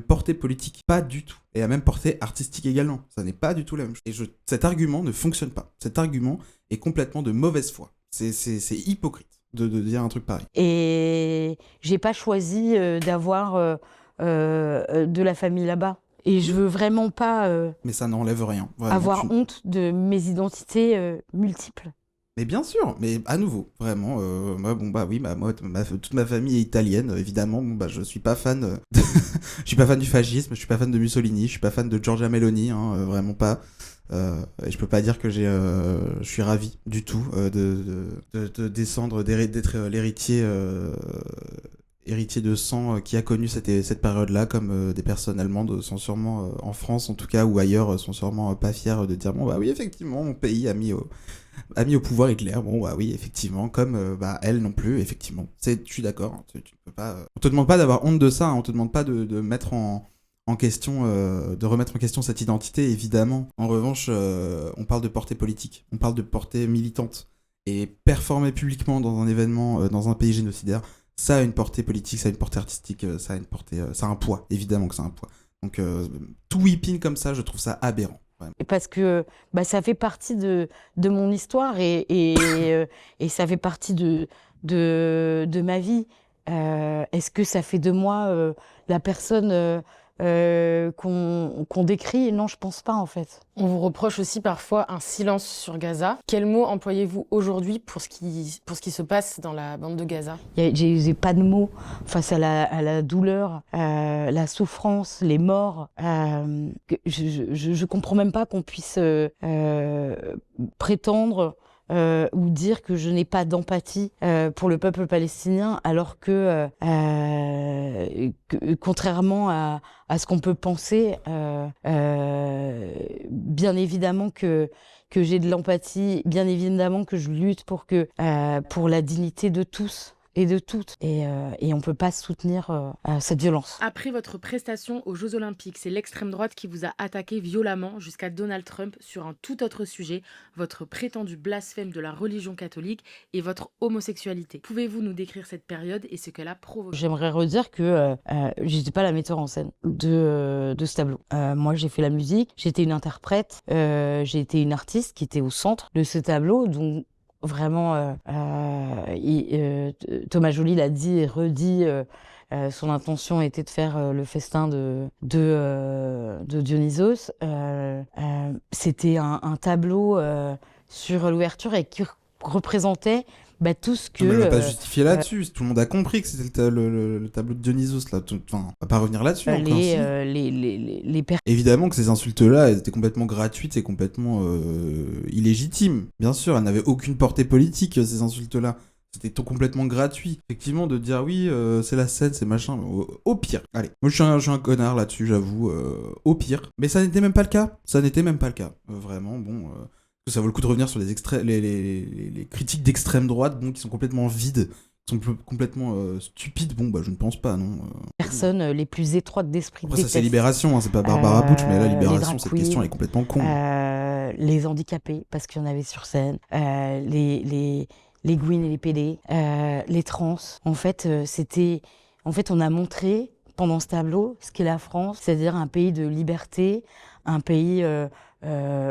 portée politique. Pas du tout. Et la même portée artistique également. Ça n'est pas du tout la même chose. Et cet argument ne fonctionne pas. Cet argument est complètement de mauvaise foi. C'est hypocrite de dire un truc pareil. Et j'ai pas choisi d'avoir de la famille là-bas. Et je veux vraiment pas mais ça n'enlève rien. avoir honte de mes identités multiples. Mais bien sûr, mais à nouveau, vraiment, moi, toute ma famille est italienne, évidemment, je suis pas fan, je suis pas fan du fascisme, je suis pas fan de Mussolini, je suis pas fan de Giorgia Meloni, hein, vraiment pas. Et je peux pas dire que je suis ravi du tout de descendre, d'être l'héritier héritier de sang qui a connu cette période-là, comme des personnes allemandes sont sûrement, en France en tout cas, ou ailleurs, sont sûrement pas fiers de dire, oui, effectivement, mon pays a mis au pouvoir Hitler. Bon, bah oui, effectivement, comme elle non plus, effectivement. Je suis d'accord, hein, tu peux pas... On te demande pas d'avoir honte de ça, hein, on te demande pas de mettre en question, de remettre en question cette identité, évidemment. En revanche, on parle de portée politique, on parle de portée militante. Et performer publiquement dans un événement, dans un pays génocidaire, ça a une portée politique, ça a une portée artistique, ça a une portée, ça a un poids, évidemment que ça a un poids. Donc tout whipping comme ça, je trouve ça aberrant. Vraiment. Parce que ça fait partie de mon histoire et ça fait partie de ma vie. Est-ce que ça fait de moi la personne qu'on décrit? Non, je pense pas en fait. On vous reproche aussi parfois un silence sur Gaza. Quels mots employez-vous aujourd'hui pour ce qui se passe dans la bande de Gaza? J'ai pas de mots face à la douleur, la souffrance, les morts. Je comprends même pas qu'on puisse prétendre ou dire que je n'ai pas d'empathie pour le peuple palestinien, alors que contrairement à ce qu'on peut penser, bien évidemment que j'ai de l'empathie, bien évidemment que je lutte pour la dignité de tous et de toutes. Et on ne peut pas soutenir cette violence. Après votre prestation aux Jeux Olympiques, c'est l'extrême droite qui vous a attaqué violemment jusqu'à Donald Trump sur un tout autre sujet, votre prétendu blasphème de la religion catholique et votre homosexualité. Pouvez-vous nous décrire cette période et ce qu'elle a provoqué? J'aimerais redire que je n'étais pas la metteur en scène de ce tableau. Moi, j'ai fait la musique, j'étais une interprète, j'ai été une artiste qui était au centre de ce tableau, donc vraiment, Thomas Joly l'a dit et redit, son intention était de faire le festin de Dionysos. C'était un tableau sur l'ouverture et qui représentait tout ce que... Non, mais on va pas justifier là-dessus, tout le monde a compris que c'était le tableau de Dionysos, là. Enfin, on va pas revenir là-dessus. Évidemment que ces insultes-là, elles étaient complètement gratuites et complètement illégitimes. Bien sûr, elles n'avaient aucune portée politique, ces insultes-là. C'était tout complètement gratuit. Effectivement, de dire oui, c'est la scène, c'est machin. Au pire. Allez, moi je suis un connard là-dessus, j'avoue. Au pire. Mais ça n'était même pas le cas. Vraiment, bon... Ça vaut le coup de revenir sur les critiques d'extrême droite, qui sont complètement vides, qui sont complètement stupides. Je ne pense pas, non. Personnes les plus étroites d'esprit. Après, ça c'est Libération, hein, c'est pas Barbara Butch, mais là, Libération, cette question elle est complètement con. Les handicapés, parce qu'il y en avait sur scène, les gouines et les PD, les trans. En fait, on a montré pendant ce tableau ce qu'est la France, c'est-à-dire un pays de liberté, un pays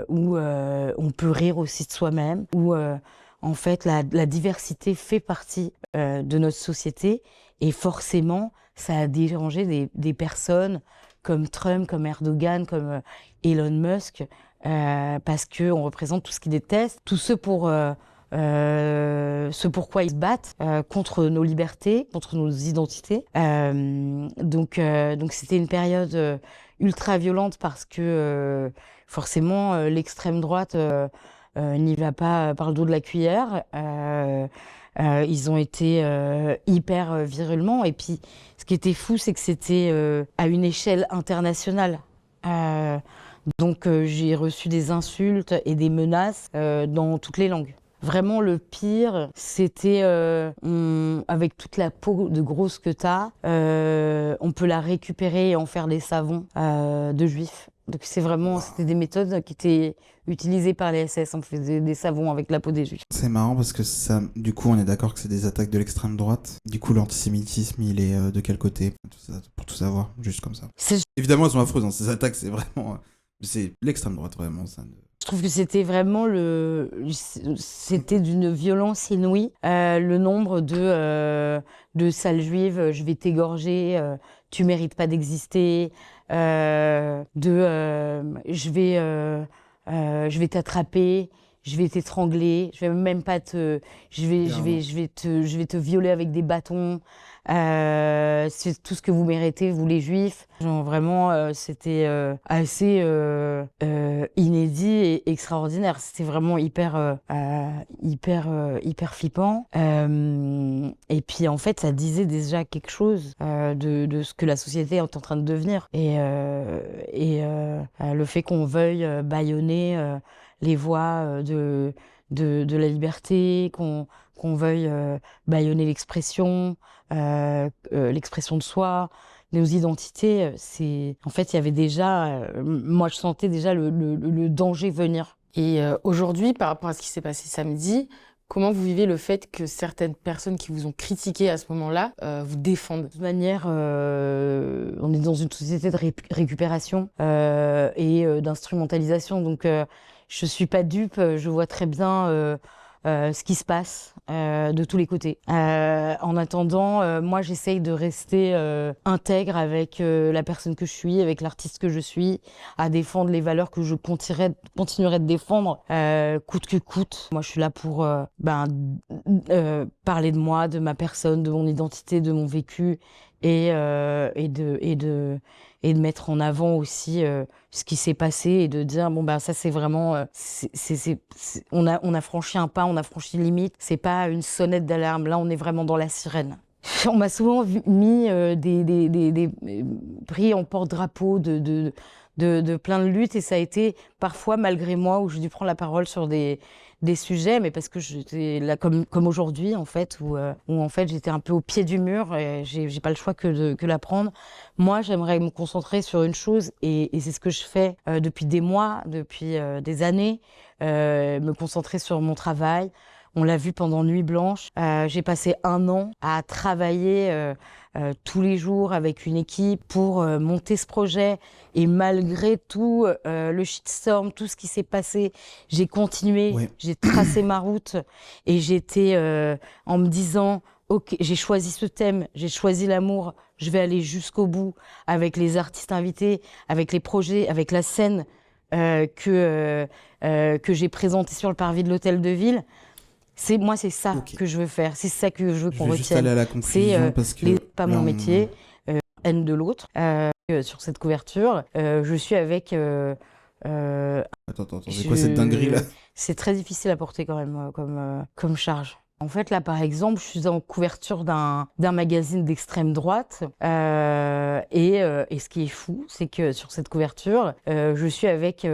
où on peut rire aussi de soi-même, où en fait la diversité fait partie de notre société, et forcément ça a dérangé des personnes comme Trump, comme Erdogan, comme Elon Musk, parce qu'on représente tout ce qu'ils détestent, tout ce pourquoi ils se battent contre nos libertés, contre nos identités. Donc c'était une période ultra violente parce que forcément l'extrême droite n'y va pas par le dos de la cuillère. Ils ont été hyper virulements, et puis ce qui était fou, c'est que c'était à une échelle internationale. Donc j'ai reçu des insultes et des menaces dans toutes les langues. Vraiment, le pire, c'était avec toute la peau de grosse que t'as, on peut la récupérer et en faire des savons de juifs. Donc c'était des méthodes qui étaient utilisées par les SS. On faisait des savons avec la peau des juifs. C'est marrant parce que ça, du coup, on est d'accord que c'est des attaques de l'extrême droite. Du coup, l'antisémitisme, il est de quel côté? Pour tout savoir, juste comme ça. Évidemment, elles sont affreuses, hein. Ces attaques, c'est vraiment... c'est l'extrême droite, vraiment. Ça. Je trouve que c'était vraiment c'était d'une violence inouïe. Le nombre de salles juives, je vais t'égorger, tu mérites pas d'exister, je vais t'attraper, je vais t'étrangler, je vais même pas te, je vais te violer avec des bâtons. C'est tout ce que vous méritez, vous les juifs. Genre, vraiment, c'était assez inédit et extraordinaire. C'était vraiment hyper flippant. Et puis en fait, ça disait déjà quelque chose de ce que la société est en train de devenir. Le fait qu'on veuille bâillonner les voix de la liberté, qu'on veuille bâillonner l'expression de soi, nos identités, en fait, il y avait déjà, moi je sentais déjà le danger venir. Et aujourd'hui, par rapport à ce qui s'est passé samedi, comment vous vivez le fait que certaines personnes qui vous ont critiqué à ce moment-là vous défendent? De toute manière, on est dans une société de récupération et d'instrumentalisation, donc je suis pas dupe, je vois très bien ce qui se passe de tous les côtés. En attendant, moi j'essaye de rester intègre avec la personne que je suis, avec l'artiste que je suis, à défendre les valeurs que je continuerai de défendre coûte que coûte. Moi je suis là pour parler de moi, de ma personne, de mon identité, de mon vécu et de mettre en avant aussi ce qui s'est passé et de dire bon ça c'est vraiment on a franchi un pas, on a franchi une limite, c'est pas une sonnette d'alarme, là on est vraiment dans la sirène. On m'a souvent mis des prix en porte-drapeau de plein de luttes et ça a été parfois malgré moi où j'ai dû prendre la parole sur des sujets, mais parce que j'étais là comme aujourd'hui en fait, où en fait j'étais un peu au pied du mur et j'ai pas le choix que la prendre. Moi j'aimerais me concentrer sur une chose et c'est ce que je fais depuis des mois, depuis des années, me concentrer sur mon travail. On l'a vu pendant Nuit Blanche. J'ai passé 1 an à travailler tous les jours avec une équipe pour monter ce projet. Et malgré tout le shitstorm, tout ce qui s'est passé, j'ai continué, j'ai tracé ma route et j'étais en me disant ok, j'ai choisi ce thème, j'ai choisi l'amour, je vais aller jusqu'au bout avec les artistes invités, avec les projets, avec la scène que j'ai présentée sur le parvis de l'Hôtel de Ville. C'est ça que je veux faire, c'est ça que je veux qu'on retienne. Juste aller à la conclusion parce que pas mon métier, haine de l'autre. Sur cette couverture, je suis avec. Attends, c'est quoi cette dinguerie là? C'est très difficile à porter quand même comme charge. En fait, là, par exemple, je suis en couverture d'un magazine d'extrême droite. Et ce qui est fou, c'est que sur cette couverture, je suis avec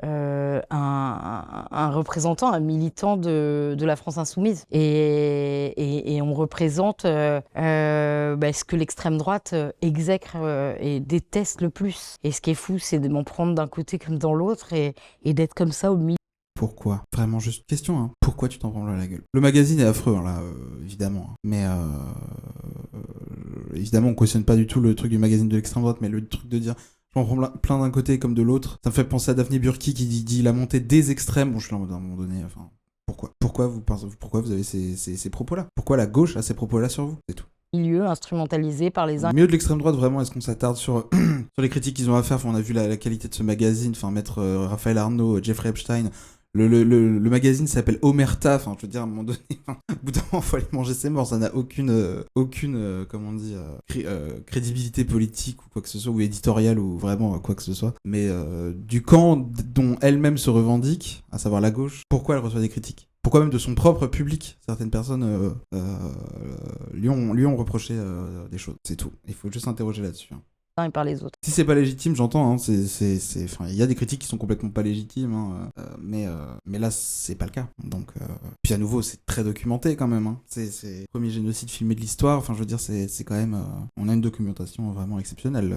un représentant, un militant de la France Insoumise. Et on représente ce que l'extrême droite exècre et déteste le plus. Et ce qui est fou, c'est de m'en prendre d'un côté comme dans l'autre et d'être comme ça au milieu. Pourquoi? Vraiment, juste question, hein. Pourquoi tu t'en prends plein la gueule? Le magazine est affreux, hein, là, évidemment. Hein. Mais évidemment, on cautionne pas du tout le truc du magazine de l'extrême droite, mais le truc de dire je m'en prends plein d'un côté comme de l'autre, ça me fait penser à Daphné Burki qui dit la montée des extrêmes. Bon, je suis là en mode à un moment donné, enfin, pourquoi vous avez ces propos-là? Pourquoi la gauche a ces propos-là sur vous? C'est tout. Milieu instrumentalisé par les uns. Au milieu de l'extrême droite, vraiment, est-ce qu'on s'attarde sur les critiques qu'ils ont à faire? Enfin, on a vu la qualité de ce magazine, enfin, mettre Raphaël Arnaud, Jeffrey Epstein. Le magazine s'appelle Omerta, enfin, je veux dire, à un moment donné, au bout d'un moment, il faut aller manger ses morts, ça n'a aucune comment on dit, crédibilité politique ou quoi que ce soit, ou éditoriale, ou vraiment quoi que ce soit. Mais du camp dont elle-même se revendique, à savoir la gauche, pourquoi elle reçoit des critiques? Pourquoi même de son propre public, certaines personnes lui ont reproché des choses, c'est tout. Il faut juste s'interroger là-dessus. Hein. Et par les autres. Si c'est pas légitime, j'entends, hein, il y a des critiques qui sont complètement pas légitimes, hein, mais là c'est pas le cas. Donc, puis à nouveau, c'est très documenté quand même. Hein. C'est le premier génocide filmé de l'histoire. Enfin, je veux dire, c'est quand même, on a une documentation vraiment exceptionnelle.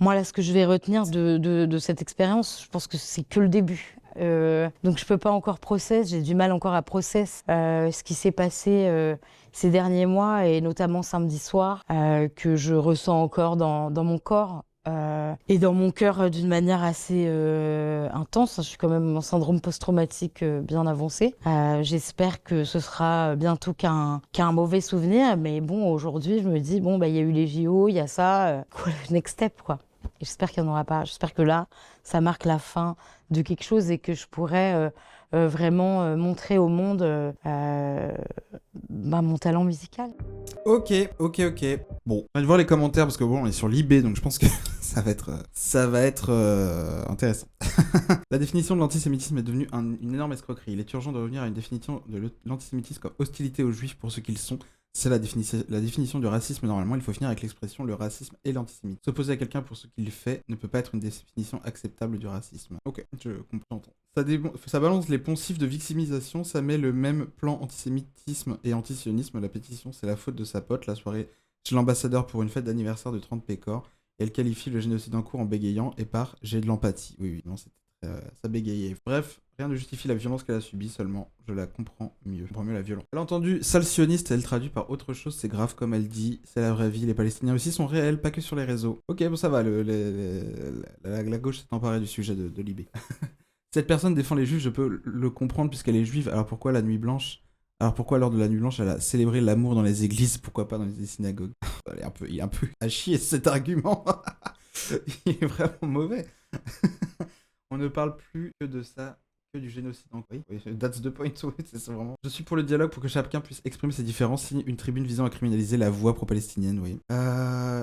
Moi là, ce que je vais retenir de cette expérience, je pense que c'est que le début. Donc je peux pas encore j'ai du mal encore à process ce qui s'est passé ces derniers mois et notamment samedi soir que je ressens encore dans mon corps et dans mon cœur d'une manière assez intense. Je suis quand même en syndrome post-traumatique bien avancé. J'espère que ce sera bientôt qu'un mauvais souvenir, mais bon, aujourd'hui je me dis bon il y a eu les JO, il y a ça, quoi, le next step quoi. Et j'espère qu'il n'y en aura pas. J'espère que là, ça marque la fin de quelque chose et que je pourrais vraiment montrer au monde mon talent musical. Ok. Bon, on va voir les commentaires parce que bon, on est sur Libé, donc je pense que ça va être intéressant. La définition de l'antisémitisme est devenue une énorme escroquerie. Il est urgent de revenir à une définition de l'antisémitisme comme hostilité aux juifs pour ce qu'ils sont. C'est la définition du racisme. Normalement, il faut finir avec l'expression le racisme et l'antisémitisme. S'opposer à quelqu'un pour ce qu'il fait ne peut pas être une définition acceptable du racisme. Ok, je comprends. Ça balance les poncifs de victimisation, ça met le même plan antisémitisme et antisionisme. La pétition, c'est la faute de sa pote, la soirée chez l'ambassadeur pour une fête d'anniversaire de 30 pécores. Et elle qualifie le génocide en cours en bégayant et par « j'ai de l'empathie ». Oui, non, c'était ça bégayait. Bref, rien ne justifie la violence qu'elle a subie, seulement je la comprends mieux. Je comprends mieux la violence. Elle a entendu sale sioniste, elle traduit par autre chose, c'est grave comme elle dit, c'est la vraie vie, les Palestiniens aussi sont réels, pas que sur les réseaux. Ok, bon ça va, la gauche s'est emparée du sujet de Libé. Cette personne défend les juifs, je peux le comprendre puisqu'elle est juive, alors pourquoi la nuit blanche lors de la nuit blanche, elle a célébré l'amour dans les églises, pourquoi pas dans les synagogues? Il est un peu à chier cet argument. Il est vraiment mauvais. On ne parle plus que de ça, que du génocide. Oui, that's the point, oui, c'est ça vraiment. Je suis pour le dialogue pour que chacun puisse exprimer ses différences, signe une tribune visant à criminaliser la voix pro-palestinienne, oui.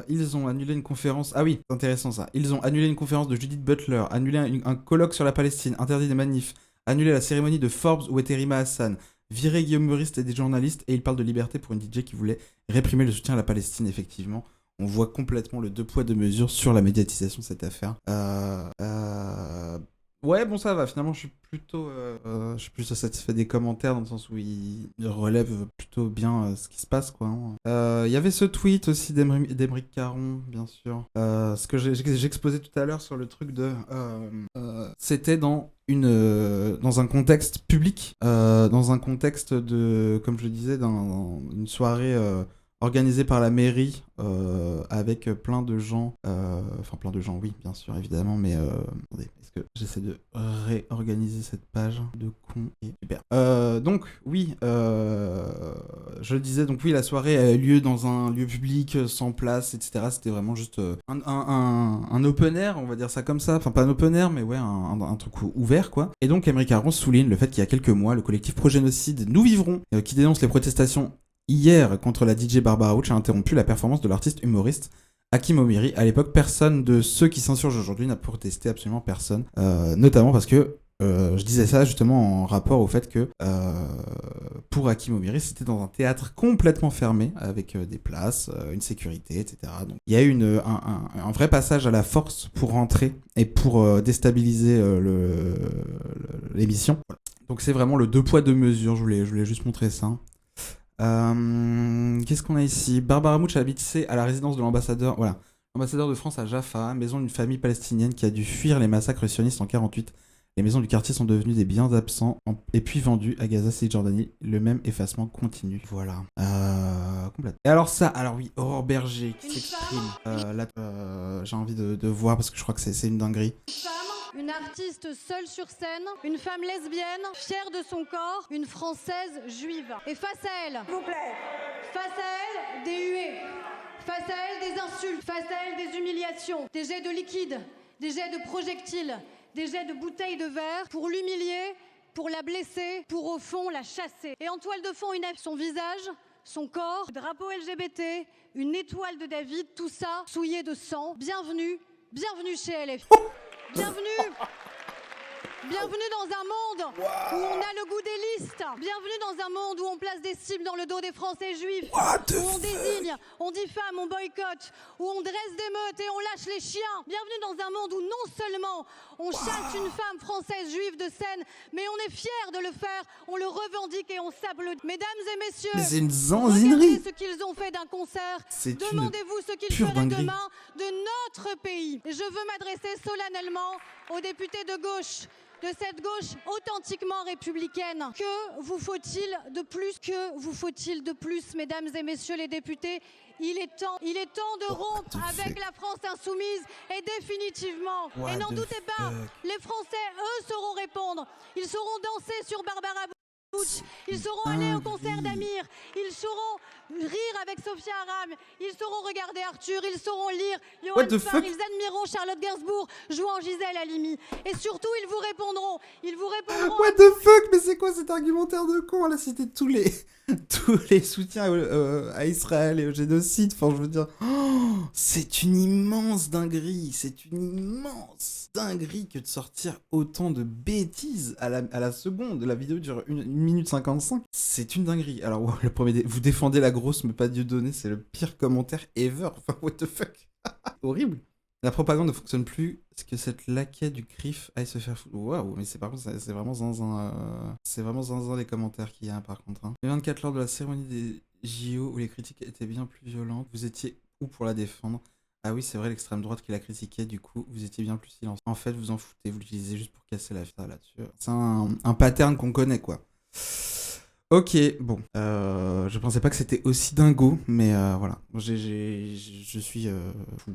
Ils ont annulé une conférence... Ah oui, c'est intéressant ça. Ils ont annulé une conférence de Judith Butler, annulé un colloque sur la Palestine, interdit des manifs, annulé la cérémonie de Forbes où était Rima Hassan, viré Guillaume Meuriste et des journalistes, et ils parlent de liberté pour une DJ qui voulait réprimer le soutien à la Palestine, effectivement. On voit complètement le deux poids deux mesures sur la médiatisation de cette affaire. Ouais, bon, ça va. Finalement, je suis plutôt satisfait des commentaires dans le sens où ils relèvent plutôt bien ce qui se passe, quoi. Il y avait ce tweet aussi d'Émeric Caron, bien sûr. Ce que j'exposais tout à l'heure sur le truc de... c'était dans un contexte public, dans un contexte de, comme je le disais, dans une soirée... organisé par la mairie avec plein de gens, plein de gens, oui, bien sûr, évidemment, mais attendez, est-ce que j'essaie de réorganiser cette page de con et super. Donc, oui, je le disais, donc oui, la soirée a eu lieu dans un lieu public, sans place, etc. C'était vraiment juste un open air, on va dire ça comme ça, enfin pas un open air, mais ouais, un truc ouvert, quoi. Et donc, Émeric Caron souligne le fait qu'il y a quelques mois, le collectif Pro-Génocide Nous Vivrons, qui dénonce les protestations hier, contre la DJ Barbara Ouch, a interrompu la performance de l'artiste humoriste Hakim Omiri. À l'époque, personne de ceux qui s'insurgent aujourd'hui n'a protesté, absolument personne. Notamment parce que, je disais ça justement en rapport au fait que pour Hakim Omiri, c'était dans un théâtre complètement fermé, avec des places, une sécurité, etc. Donc il y a eu un vrai passage à la force pour rentrer et pour déstabiliser l'émission. Voilà. Donc c'est vraiment le deux poids deux mesures, je voulais juste montrer ça. Qu'est-ce qu'on a ici? Barbara Mouch habite à la résidence de l'ambassadeur, voilà, l'ambassadeur de France à Jaffa, maison d'une famille palestinienne qui a dû fuir les massacres sionistes en 48. Les maisons du quartier sont devenues des biens absents et puis vendues à Gaza, Cisjordanie. Le même effacement continue. Voilà. Complète. Et alors oui, Aurore Berger qui s'exprime. J'ai envie de voir parce que je crois que c'est une dinguerie. Une artiste seule sur scène, une femme lesbienne, fière de son corps, une Française juive. Et face à elle, s'il vous plaît, face à elle, des huées, face à elle, des insultes, face à elle, des humiliations, des jets de liquide, des jets de projectiles, des jets de bouteilles de verre pour l'humilier, pour la blesser, pour au fond la chasser. Et en toile de fond, son visage, son corps, drapeau LGBT, une étoile de David, tout ça souillé de sang. Bienvenue chez LFI. Bienvenue dans un monde où on a le goût des listes. Bienvenue dans un monde où on place des cibles dans le dos des Français juifs. Où on désigne, on diffame, on boycotte. Où on dresse des meutes et on lâche les chiens. Bienvenue dans un monde où non seulement on chasse une femme française juive de scène, mais on est fiers de le faire, on le revendique et on s'applaudit. Mesdames et messieurs, mais c'est une zanzinerie. Regardez ce qu'ils ont fait d'un concert. C'est Demandez-vous ce qu'ils feraient demain de notre pays. Et je veux m'adresser solennellement aux députés de gauche, de cette gauche authentiquement républicaine. Que vous faut-il de plus, mesdames et messieurs les députés? Il est temps de rompre avec la France insoumise et définitivement. Et n'en doutez pas, les Français, eux, sauront répondre. Ils sauront danser sur Barbara Ils sauront aller au concert d'Amir, ils sauront rire avec Sophia Aram, ils sauront regarder Arthur, ils sauront lire Johan Farr, ils admireront Charlotte Gainsbourg jouant Gisèle Halimi. Et surtout, ils vous répondront. What the fuck, mais c'est quoi cet argumentaire de con? Elle a cité tous les soutiens à Israël et au génocide. Enfin, je veux dire, c'est une immense dinguerie. C'est une immense dinguerie que de sortir autant de bêtises à la seconde. La vidéo dure 1 minute 55. C'est une dinguerie. Alors, wow, le premier, vous défendez la grosse, mais pas Dieu donné. C'est le pire commentaire ever. Enfin, what the fuck. Horrible. La propagande ne fonctionne plus. Est-ce que cette laquais du CRIF aille se faire foutre? Waouh, mais c'est par contre, c'est vraiment zinzin. C'est vraiment zinzin les commentaires qu'il y a par contre. Les 24 lors de la cérémonie des JO où les critiques étaient bien plus violentes, vous étiez où pour la défendre? Ah oui, c'est vrai, l'extrême droite qui la critiquait, du coup, vous étiez bien plus silencieux. En fait, vous en foutez, vous l'utilisez juste pour casser la fita là-dessus. C'est un pattern qu'on connaît, quoi. Ok, bon. Je pensais pas que c'était aussi dingo, mais voilà. Je suis fou.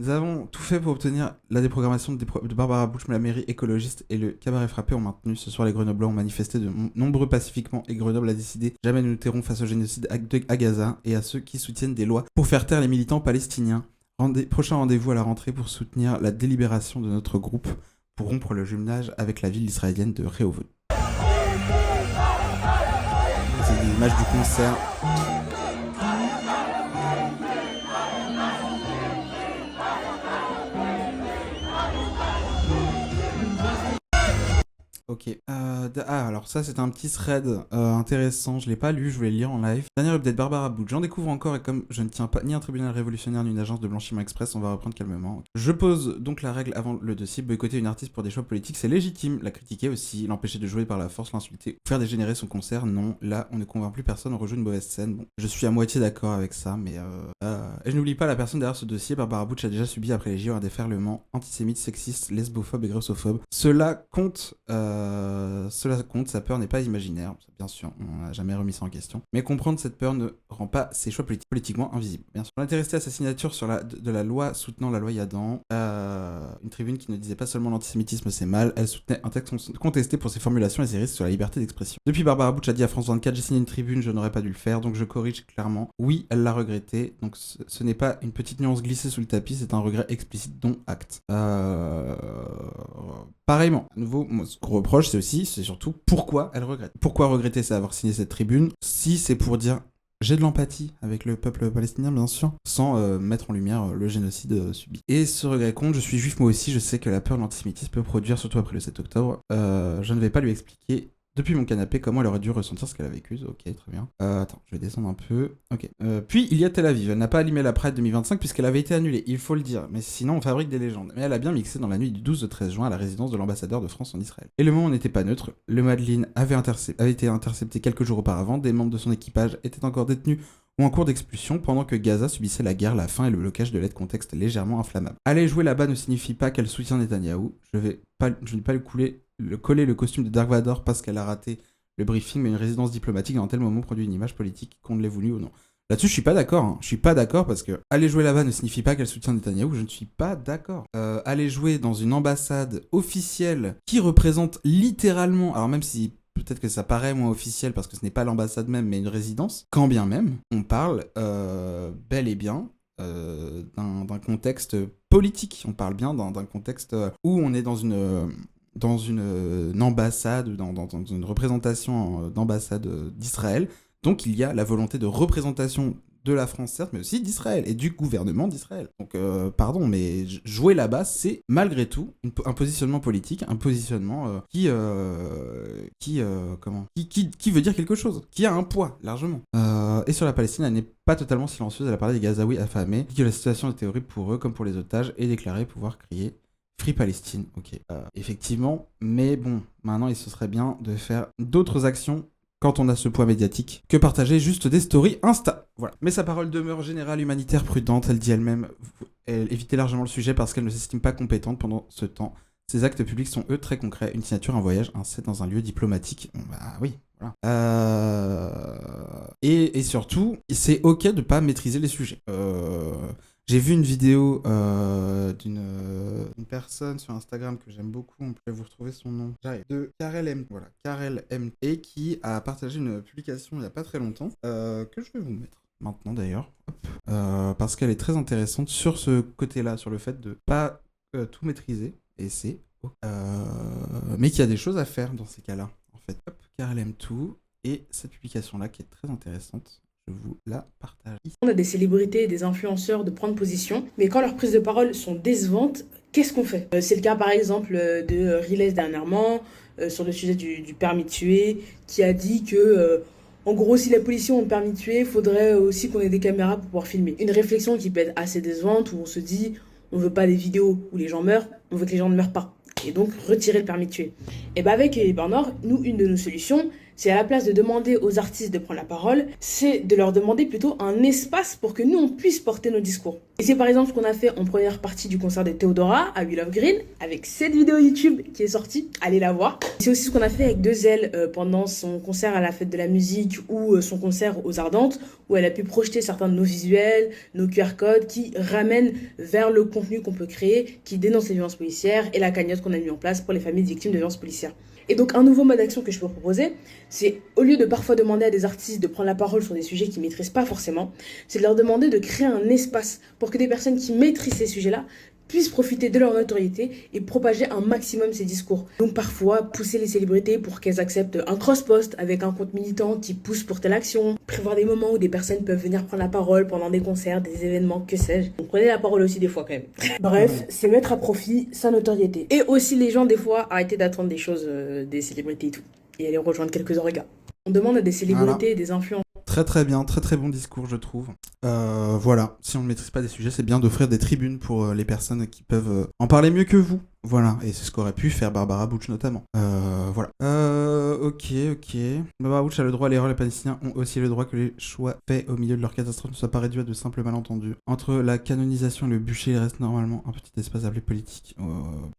Nous avons tout fait pour obtenir la déprogrammation de Barbara Bush, mais la mairie écologiste et le cabaret frappé ont maintenu. Ce soir, les Grenoblois ont manifesté de nombreux pacifiquement et Grenoble a décidé jamais nous tairons face au génocide à Gaza et à ceux qui soutiennent des lois pour faire taire les militants palestiniens. Prochain rendez-vous à la rentrée pour soutenir la délibération de notre groupe pour rompre le jumelage avec la ville israélienne de Rehovot. C'est des images du concert. Ok. Alors ça c'est un petit thread intéressant, je l'ai pas lu, je voulais le lire en live. Dernière update, Barbara Bush. J'en découvre encore et comme je ne tiens pas ni un tribunal révolutionnaire ni une agence de blanchiment express, on va reprendre calmement. Je pose donc la règle avant le dossier. Boycotter une artiste pour des choix politiques, c'est légitime. La critiquer aussi, l'empêcher de jouer par la force, l'insulter, faire dégénérer son concert, non. Là, on ne convainc plus personne, on rejoue une mauvaise scène. Bon, je suis à moitié d'accord avec ça, mais Et je n'oublie pas la personne derrière ce dossier. Barbara Bush a déjà subi après les JO un déferlement antisémite, sexiste, lesbophobe et grossophobe. Cela compte, sa peur n'est pas imaginaire, bien sûr, on n'a jamais remis ça en question. Mais comprendre cette peur ne rend pas ses choix politiquement invisibles, bien sûr. On était resté à sa signature de la loi soutenant la loi Yadan, une tribune qui ne disait pas seulement l'antisémitisme c'est mal, elle soutenait un texte contesté pour ses formulations et ses risques sur la liberté d'expression. Depuis, Barbara Bush a dit à France 24, j'ai signé une tribune, je n'aurais pas dû le faire, donc je corrige clairement. Oui, elle l'a regretté, donc ce n'est pas une petite nuance glissée sous le tapis, c'est un regret explicite dont acte. Pareillement, à nouveau, moi, ce qu'on reproche, c'est surtout pourquoi elle regrette. Pourquoi regretter, c'est avoir signé cette tribune, si c'est pour dire j'ai de l'empathie avec le peuple palestinien, bien sûr, sans mettre en lumière le génocide subi. Et ce regret compte, je suis juif moi aussi, je sais que la peur de l'antisémitisme peut produire, surtout après le 7 octobre. Je ne vais pas lui expliquer depuis mon canapé comment elle aurait dû ressentir ce qu'elle a vécu. Ok, très bien. Attends, je vais descendre un peu. Ok. Puis il y a Tel Aviv. Elle n'a pas allumé la Pride 2025 puisqu'elle avait été annulée, il faut le dire. Mais sinon, on fabrique des légendes. Mais elle a bien mixé dans la nuit du 12 au 13 juin à la résidence de l'ambassadeur de France en Israël. Et le moment n'était pas neutre. Le Madeleine avait été intercepté quelques jours auparavant. Des membres de son équipage étaient encore détenus ou en cours d'expulsion pendant que Gaza subissait la guerre, la faim et le blocage de l'aide, contexte légèrement inflammable. Aller jouer là-bas ne signifie pas qu'elle soutient Netanyahou. Je ne vais pas lui coller le costume de Dark Vador parce qu'elle a raté le briefing, mais une résidence diplomatique dans un tel moment produit une image politique qu'on l'ait voulu ou non. Là-dessus, je suis pas d'accord. Je suis pas d'accord parce que aller jouer là-bas ne signifie pas qu'elle soutient Netanyahou. Je ne suis pas d'accord. Aller jouer dans une ambassade officielle qui représente littéralement, alors même si peut-être que ça paraît moins officiel parce que ce n'est pas l'ambassade même, mais une résidence, quand bien même, on parle bel et bien d'un contexte politique. On parle bien d'un contexte où on est dans une ambassade, dans une représentation d'ambassade d'Israël. Donc il y a la volonté de représentation de la France, certes, mais aussi d'Israël et du gouvernement d'Israël. Donc, pardon, mais jouer là-bas, c'est malgré tout un positionnement politique, un positionnement qui veut dire quelque chose, qui a un poids, largement. Et sur la Palestine, elle n'est pas totalement silencieuse, elle a parlé des Gazaouis affamés, dit que la situation était horrible pour eux, comme pour les otages, et déclaré pouvoir crier Free Palestine, ok. Effectivement, mais bon, maintenant il se serait bien de faire d'autres actions quand on a ce poids médiatique que partager juste des stories Insta. Voilà. Mais sa parole demeure générale, humanitaire, prudente. Elle dit elle-même, elle évitait largement le sujet parce qu'elle ne s'estime pas compétente pendant ce temps. Ses actes publics sont eux très concrets. Une signature, un voyage, un set dans un lieu diplomatique. Bah oui, voilà. Et surtout, c'est ok de pas maîtriser les sujets. J'ai vu une vidéo d'une personne sur Instagram que j'aime beaucoup, on peut vous retrouver son nom, j'arrive, de Karel M. Voilà, Karel M. Et qui a partagé une publication il n'y a pas très longtemps, que je vais vous mettre maintenant d'ailleurs, parce qu'elle est très intéressante sur ce côté-là, sur le fait de pas tout maîtriser, et c'est mais qu'il y a des choses à faire dans ces cas-là, en fait. Hop, Karel aime tout, et cette publication-là qui est très intéressante, je vous la partage ici. On a des célébrités et des influenceurs de prendre position, mais quand leurs prises de parole sont décevantes, qu'est-ce qu'on fait? C'est le cas par exemple de Riles dernièrement, sur le sujet du permis de tuer, qui a dit que en gros, si la police ont le permis de tuer, il faudrait aussi qu'on ait des caméras pour pouvoir filmer. Une réflexion qui peut être assez décevante, où on se dit, on veut pas des vidéos où les gens meurent, on veut que les gens ne meurent pas. Et donc, retirer le permis de tuer. Et bien avec Elie Nord, nous, une de nos solutions, c'est à la place de demander aux artistes de prendre la parole, c'est de leur demander plutôt un espace pour que nous, on puisse porter nos discours. Et c'est par exemple ce qu'on a fait en première partie du concert de Théodora à We Love Green, avec cette vidéo YouTube qui est sortie, allez la voir. C'est aussi ce qu'on a fait avec Dezel pendant son concert à la Fête de la Musique ou son concert aux Ardentes, où elle a pu projeter certains de nos visuels, nos QR codes qui ramènent vers le contenu qu'on peut créer, qui dénonce les violences policières et la cagnotte qu'on a mis en place pour les familles victimes de violences policières. Et donc un nouveau mode d'action que je peux proposer, c'est au lieu de parfois demander à des artistes de prendre la parole sur des sujets qu'ils ne maîtrisent pas forcément, c'est de leur demander de créer un espace pour que des personnes qui maîtrisent ces sujets-là puissent profiter de leur notoriété et propager un maximum ces discours. Donc parfois, pousser les célébrités pour qu'elles acceptent un cross-post avec un compte militant qui pousse pour telle action, prévoir des moments où des personnes peuvent venir prendre la parole pendant des concerts, des événements, que sais-je. Donc prenez la parole aussi des fois quand même. Bref, c'est mettre à profit sa notoriété. Et aussi les gens des fois arrêter d'attendre des choses des célébrités et tout. Et aller rejoindre quelques orgas. On demande à des célébrités et des influenceurs. Très très bien, très très bon discours je trouve. Voilà, si on ne maîtrise pas des sujets, c'est bien d'offrir des tribunes pour les personnes qui peuvent en parler mieux que vous. Voilà, et c'est ce qu'aurait pu faire Barbara Bush notamment. Voilà. Ok. Barbara Bush a le droit à l'erreur, les Palestiniens ont aussi le droit que les choix faits au milieu de leur catastrophe ne soient pas réduits à de simples malentendus. Entre la canonisation et le bûcher, il reste normalement un petit espace appelé politique.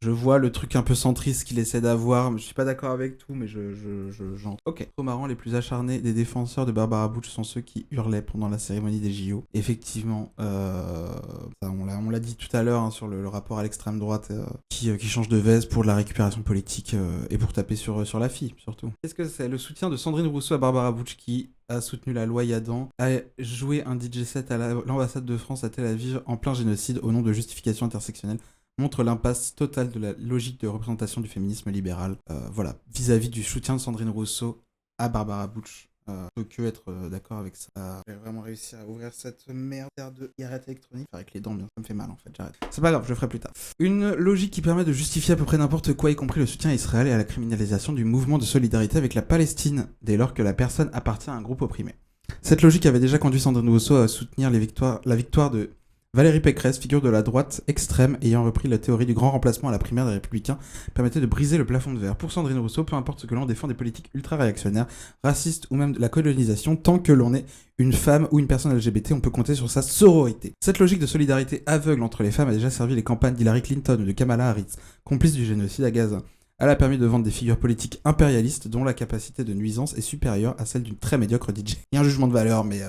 Je vois le truc un peu centriste qu'il essaie d'avoir, mais je suis pas d'accord avec tout, mais j'entends. Ok. Trop marrant, les plus acharnés des défenseurs de Barbara Bush sont ceux qui hurlaient pendant la cérémonie des JO. Effectivement, ça, on l'a dit tout à l'heure hein, sur le rapport à l'extrême droite qui change de veste pour de la récupération politique et pour taper sur la fille, surtout. Qu'est-ce que c'est? Le soutien de Sandrine Rousseau à Barbara Bush qui a soutenu la loi Yadan, a joué un DJ set à l'ambassade de France à Tel Aviv en plein génocide au nom de justification intersectionnelle, montre l'impasse totale de la logique de représentation du féminisme libéral. Voilà, vis-à-vis du soutien de Sandrine Rousseau à Barbara Bush. Je peux que être d'accord avec ça. J'ai vraiment réussi à ouvrir cette merde de cigarette électronique. Avec les dents, bien, ça me fait mal en fait, j'arrête. C'est pas grave, je le ferai plus tard. Une logique qui permet de justifier à peu près n'importe quoi, y compris le soutien à Israël et à la criminalisation du mouvement de solidarité avec la Palestine, dès lors que la personne appartient à un groupe opprimé. Cette logique avait déjà conduit Sandrine Rousseau à soutenir la victoire de Valérie Pécresse, figure de la droite extrême ayant repris la théorie du grand remplacement à la primaire des Républicains, permettait de briser le plafond de verre. Pour Sandrine Rousseau, peu importe ce que l'on défend des politiques ultra-réactionnaires, racistes ou même de la colonisation, tant que l'on est une femme ou une personne LGBT, on peut compter sur sa sororité. Cette logique de solidarité aveugle entre les femmes a déjà servi les campagnes d'Hillary Clinton ou de Kamala Harris, complices du génocide à Gaza. Elle a permis de vendre des figures politiques impérialistes dont la capacité de nuisance est supérieure à celle d'une très médiocre DJ. Il y a un jugement de valeur, mais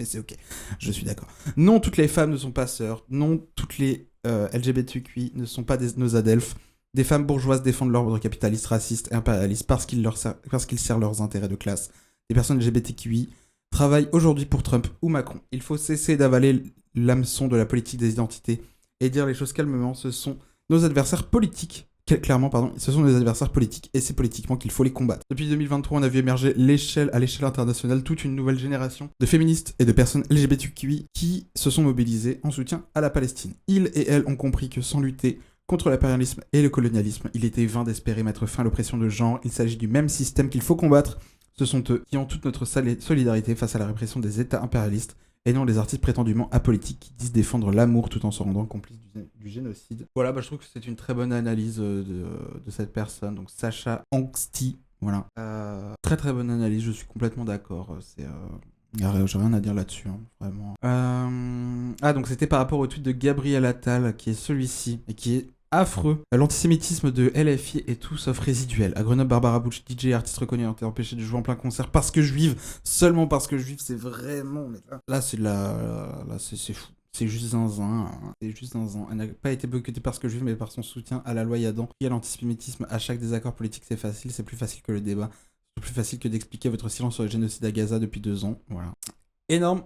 c'est ok. Je suis d'accord. Non, toutes les femmes ne sont pas sœurs. Non, toutes les LGBTQI ne sont pas nos adelphes. Des femmes bourgeoises défendent l'ordre capitaliste, raciste et impérialiste parce qu'il sert leurs intérêts de classe. Des personnes LGBTQI travaillent aujourd'hui pour Trump ou Macron. Il faut cesser d'avaler l'hameçon de la politique des identités et dire les choses calmement. Ce sont nos adversaires politiques. Clairement, ce sont des adversaires politiques et c'est politiquement qu'il faut les combattre. Depuis 2023, on a vu émerger à l'échelle internationale toute une nouvelle génération de féministes et de personnes LGBTQI qui se sont mobilisées en soutien à la Palestine. Ils et elles ont compris que sans lutter contre l'impérialisme et le colonialisme, il était vain d'espérer mettre fin à l'oppression de genre. Il s'agit du même système qu'il faut combattre. Ce sont eux qui ont toute notre solidarité face à la répression des États impérialistes et non les artistes prétendument apolitiques qui disent défendre l'amour tout en se rendant complices du génocide. Voilà, je trouve que c'est une très bonne analyse de cette personne, donc Sacha Angsty. Voilà. Très très bonne analyse, je suis complètement d'accord. J'ai rien à dire là-dessus, hein, vraiment. Donc c'était par rapport au tweet de Gabriel Attal, qui est celui-ci, et qui est affreux. L'antisémitisme de LFI est tout sauf résiduel. À Grenoble, Barbara Bush, DJ et artiste reconnu, a été empêchée de jouer en plein concert parce que juive. Seulement parce que juive, c'est vraiment... Là, c'est fou. C'est juste zinzin. C'est juste zinzin. Elle n'a pas été boycottée parce que juive, mais par son soutien à la loi Yadan. Et à l'antisémitisme, à chaque désaccord politique, c'est facile. C'est plus facile que le débat. C'est plus facile que d'expliquer votre silence sur le génocide à Gaza depuis 2 ans. Voilà. Énorme.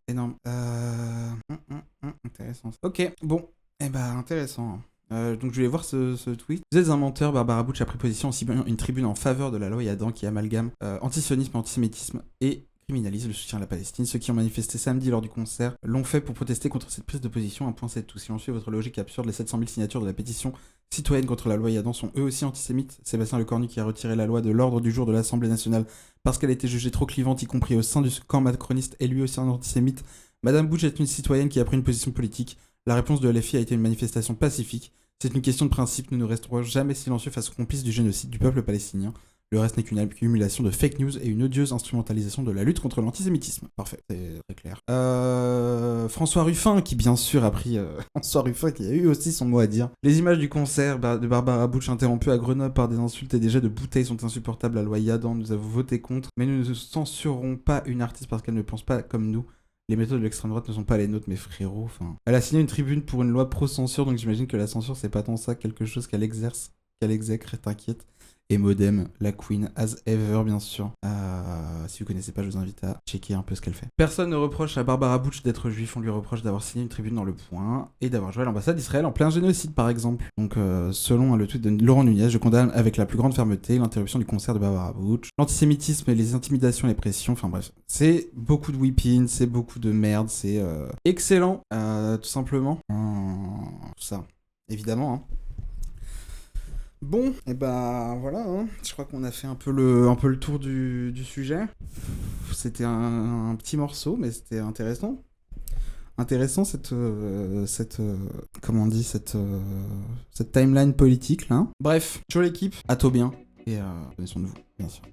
Intéressant. Ok, bon. Eh ben, intéressant. Donc je voulais voir ce tweet. Vous êtes un menteur, Barbara Bush a pris position aussi bien une tribune en faveur de la loi Yadan qui amalgame antisionisme et antisémitisme et criminalise le soutien à la Palestine. Ceux qui ont manifesté samedi lors du concert l'ont fait pour protester contre cette prise de position. Un point c'est tout. Si l'on suit votre logique absurde, les 700 000 signatures de la pétition citoyenne contre la loi Yadan sont eux aussi antisémites. Sébastien Lecornu qui a retiré la loi de l'ordre du jour de l'Assemblée nationale parce qu'elle était jugée trop clivante, y compris au sein du camp macroniste, est lui aussi un antisémite. Madame Bush est une citoyenne qui a pris une position politique. La réponse de LFI a été une manifestation pacifique. C'est une question de principe, nous ne resterons jamais silencieux face aux complices du génocide du peuple palestinien. Le reste n'est qu'une accumulation de fake news et une odieuse instrumentalisation de la lutte contre l'antisémitisme. Parfait, c'est très clair. François Ruffin, qui bien sûr a pris... François Ruffin, qui a eu aussi son mot à dire. Les images du concert de Barbara Bush interrompues à Grenoble par des insultes et des jets de bouteilles sont insupportables. La loi Yadan, nous avons voté contre, mais nous ne censurerons pas une artiste parce qu'elle ne pense pas comme nous. Les méthodes de l'extrême droite ne sont pas les nôtres, mes frérots. Enfin, elle a signé une tribune pour une loi pro-censure, donc j'imagine que la censure, c'est pas tant ça, quelque chose qu'elle exerce, qu'elle exècre, t'inquiète. Et Modem, la queen, as ever, bien sûr. Si vous connaissez pas, je vous invite à checker un peu ce qu'elle fait. Personne ne reproche à Barbara Bush d'être juif, on lui reproche d'avoir signé une tribune dans Le Point et d'avoir joué à l'ambassade d'Israël en plein génocide, par exemple. Donc, selon le tweet de Laurent Nunez, je condamne avec la plus grande fermeté l'interruption du concert de Barbara Bush, l'antisémitisme et les intimidations et les pressions, enfin bref. C'est beaucoup de whipping, c'est beaucoup de merde, c'est excellent, tout simplement. Tout ça, évidemment, hein. Bon, et bah voilà, hein. Je crois qu'on a fait un peu le tour du sujet. C'était un petit morceau, mais c'était intéressant. Intéressant cette comment on dit, cette timeline politique là. Bref, ciao l'équipe, à tout bien, et prenez soin de vous, bien sûr.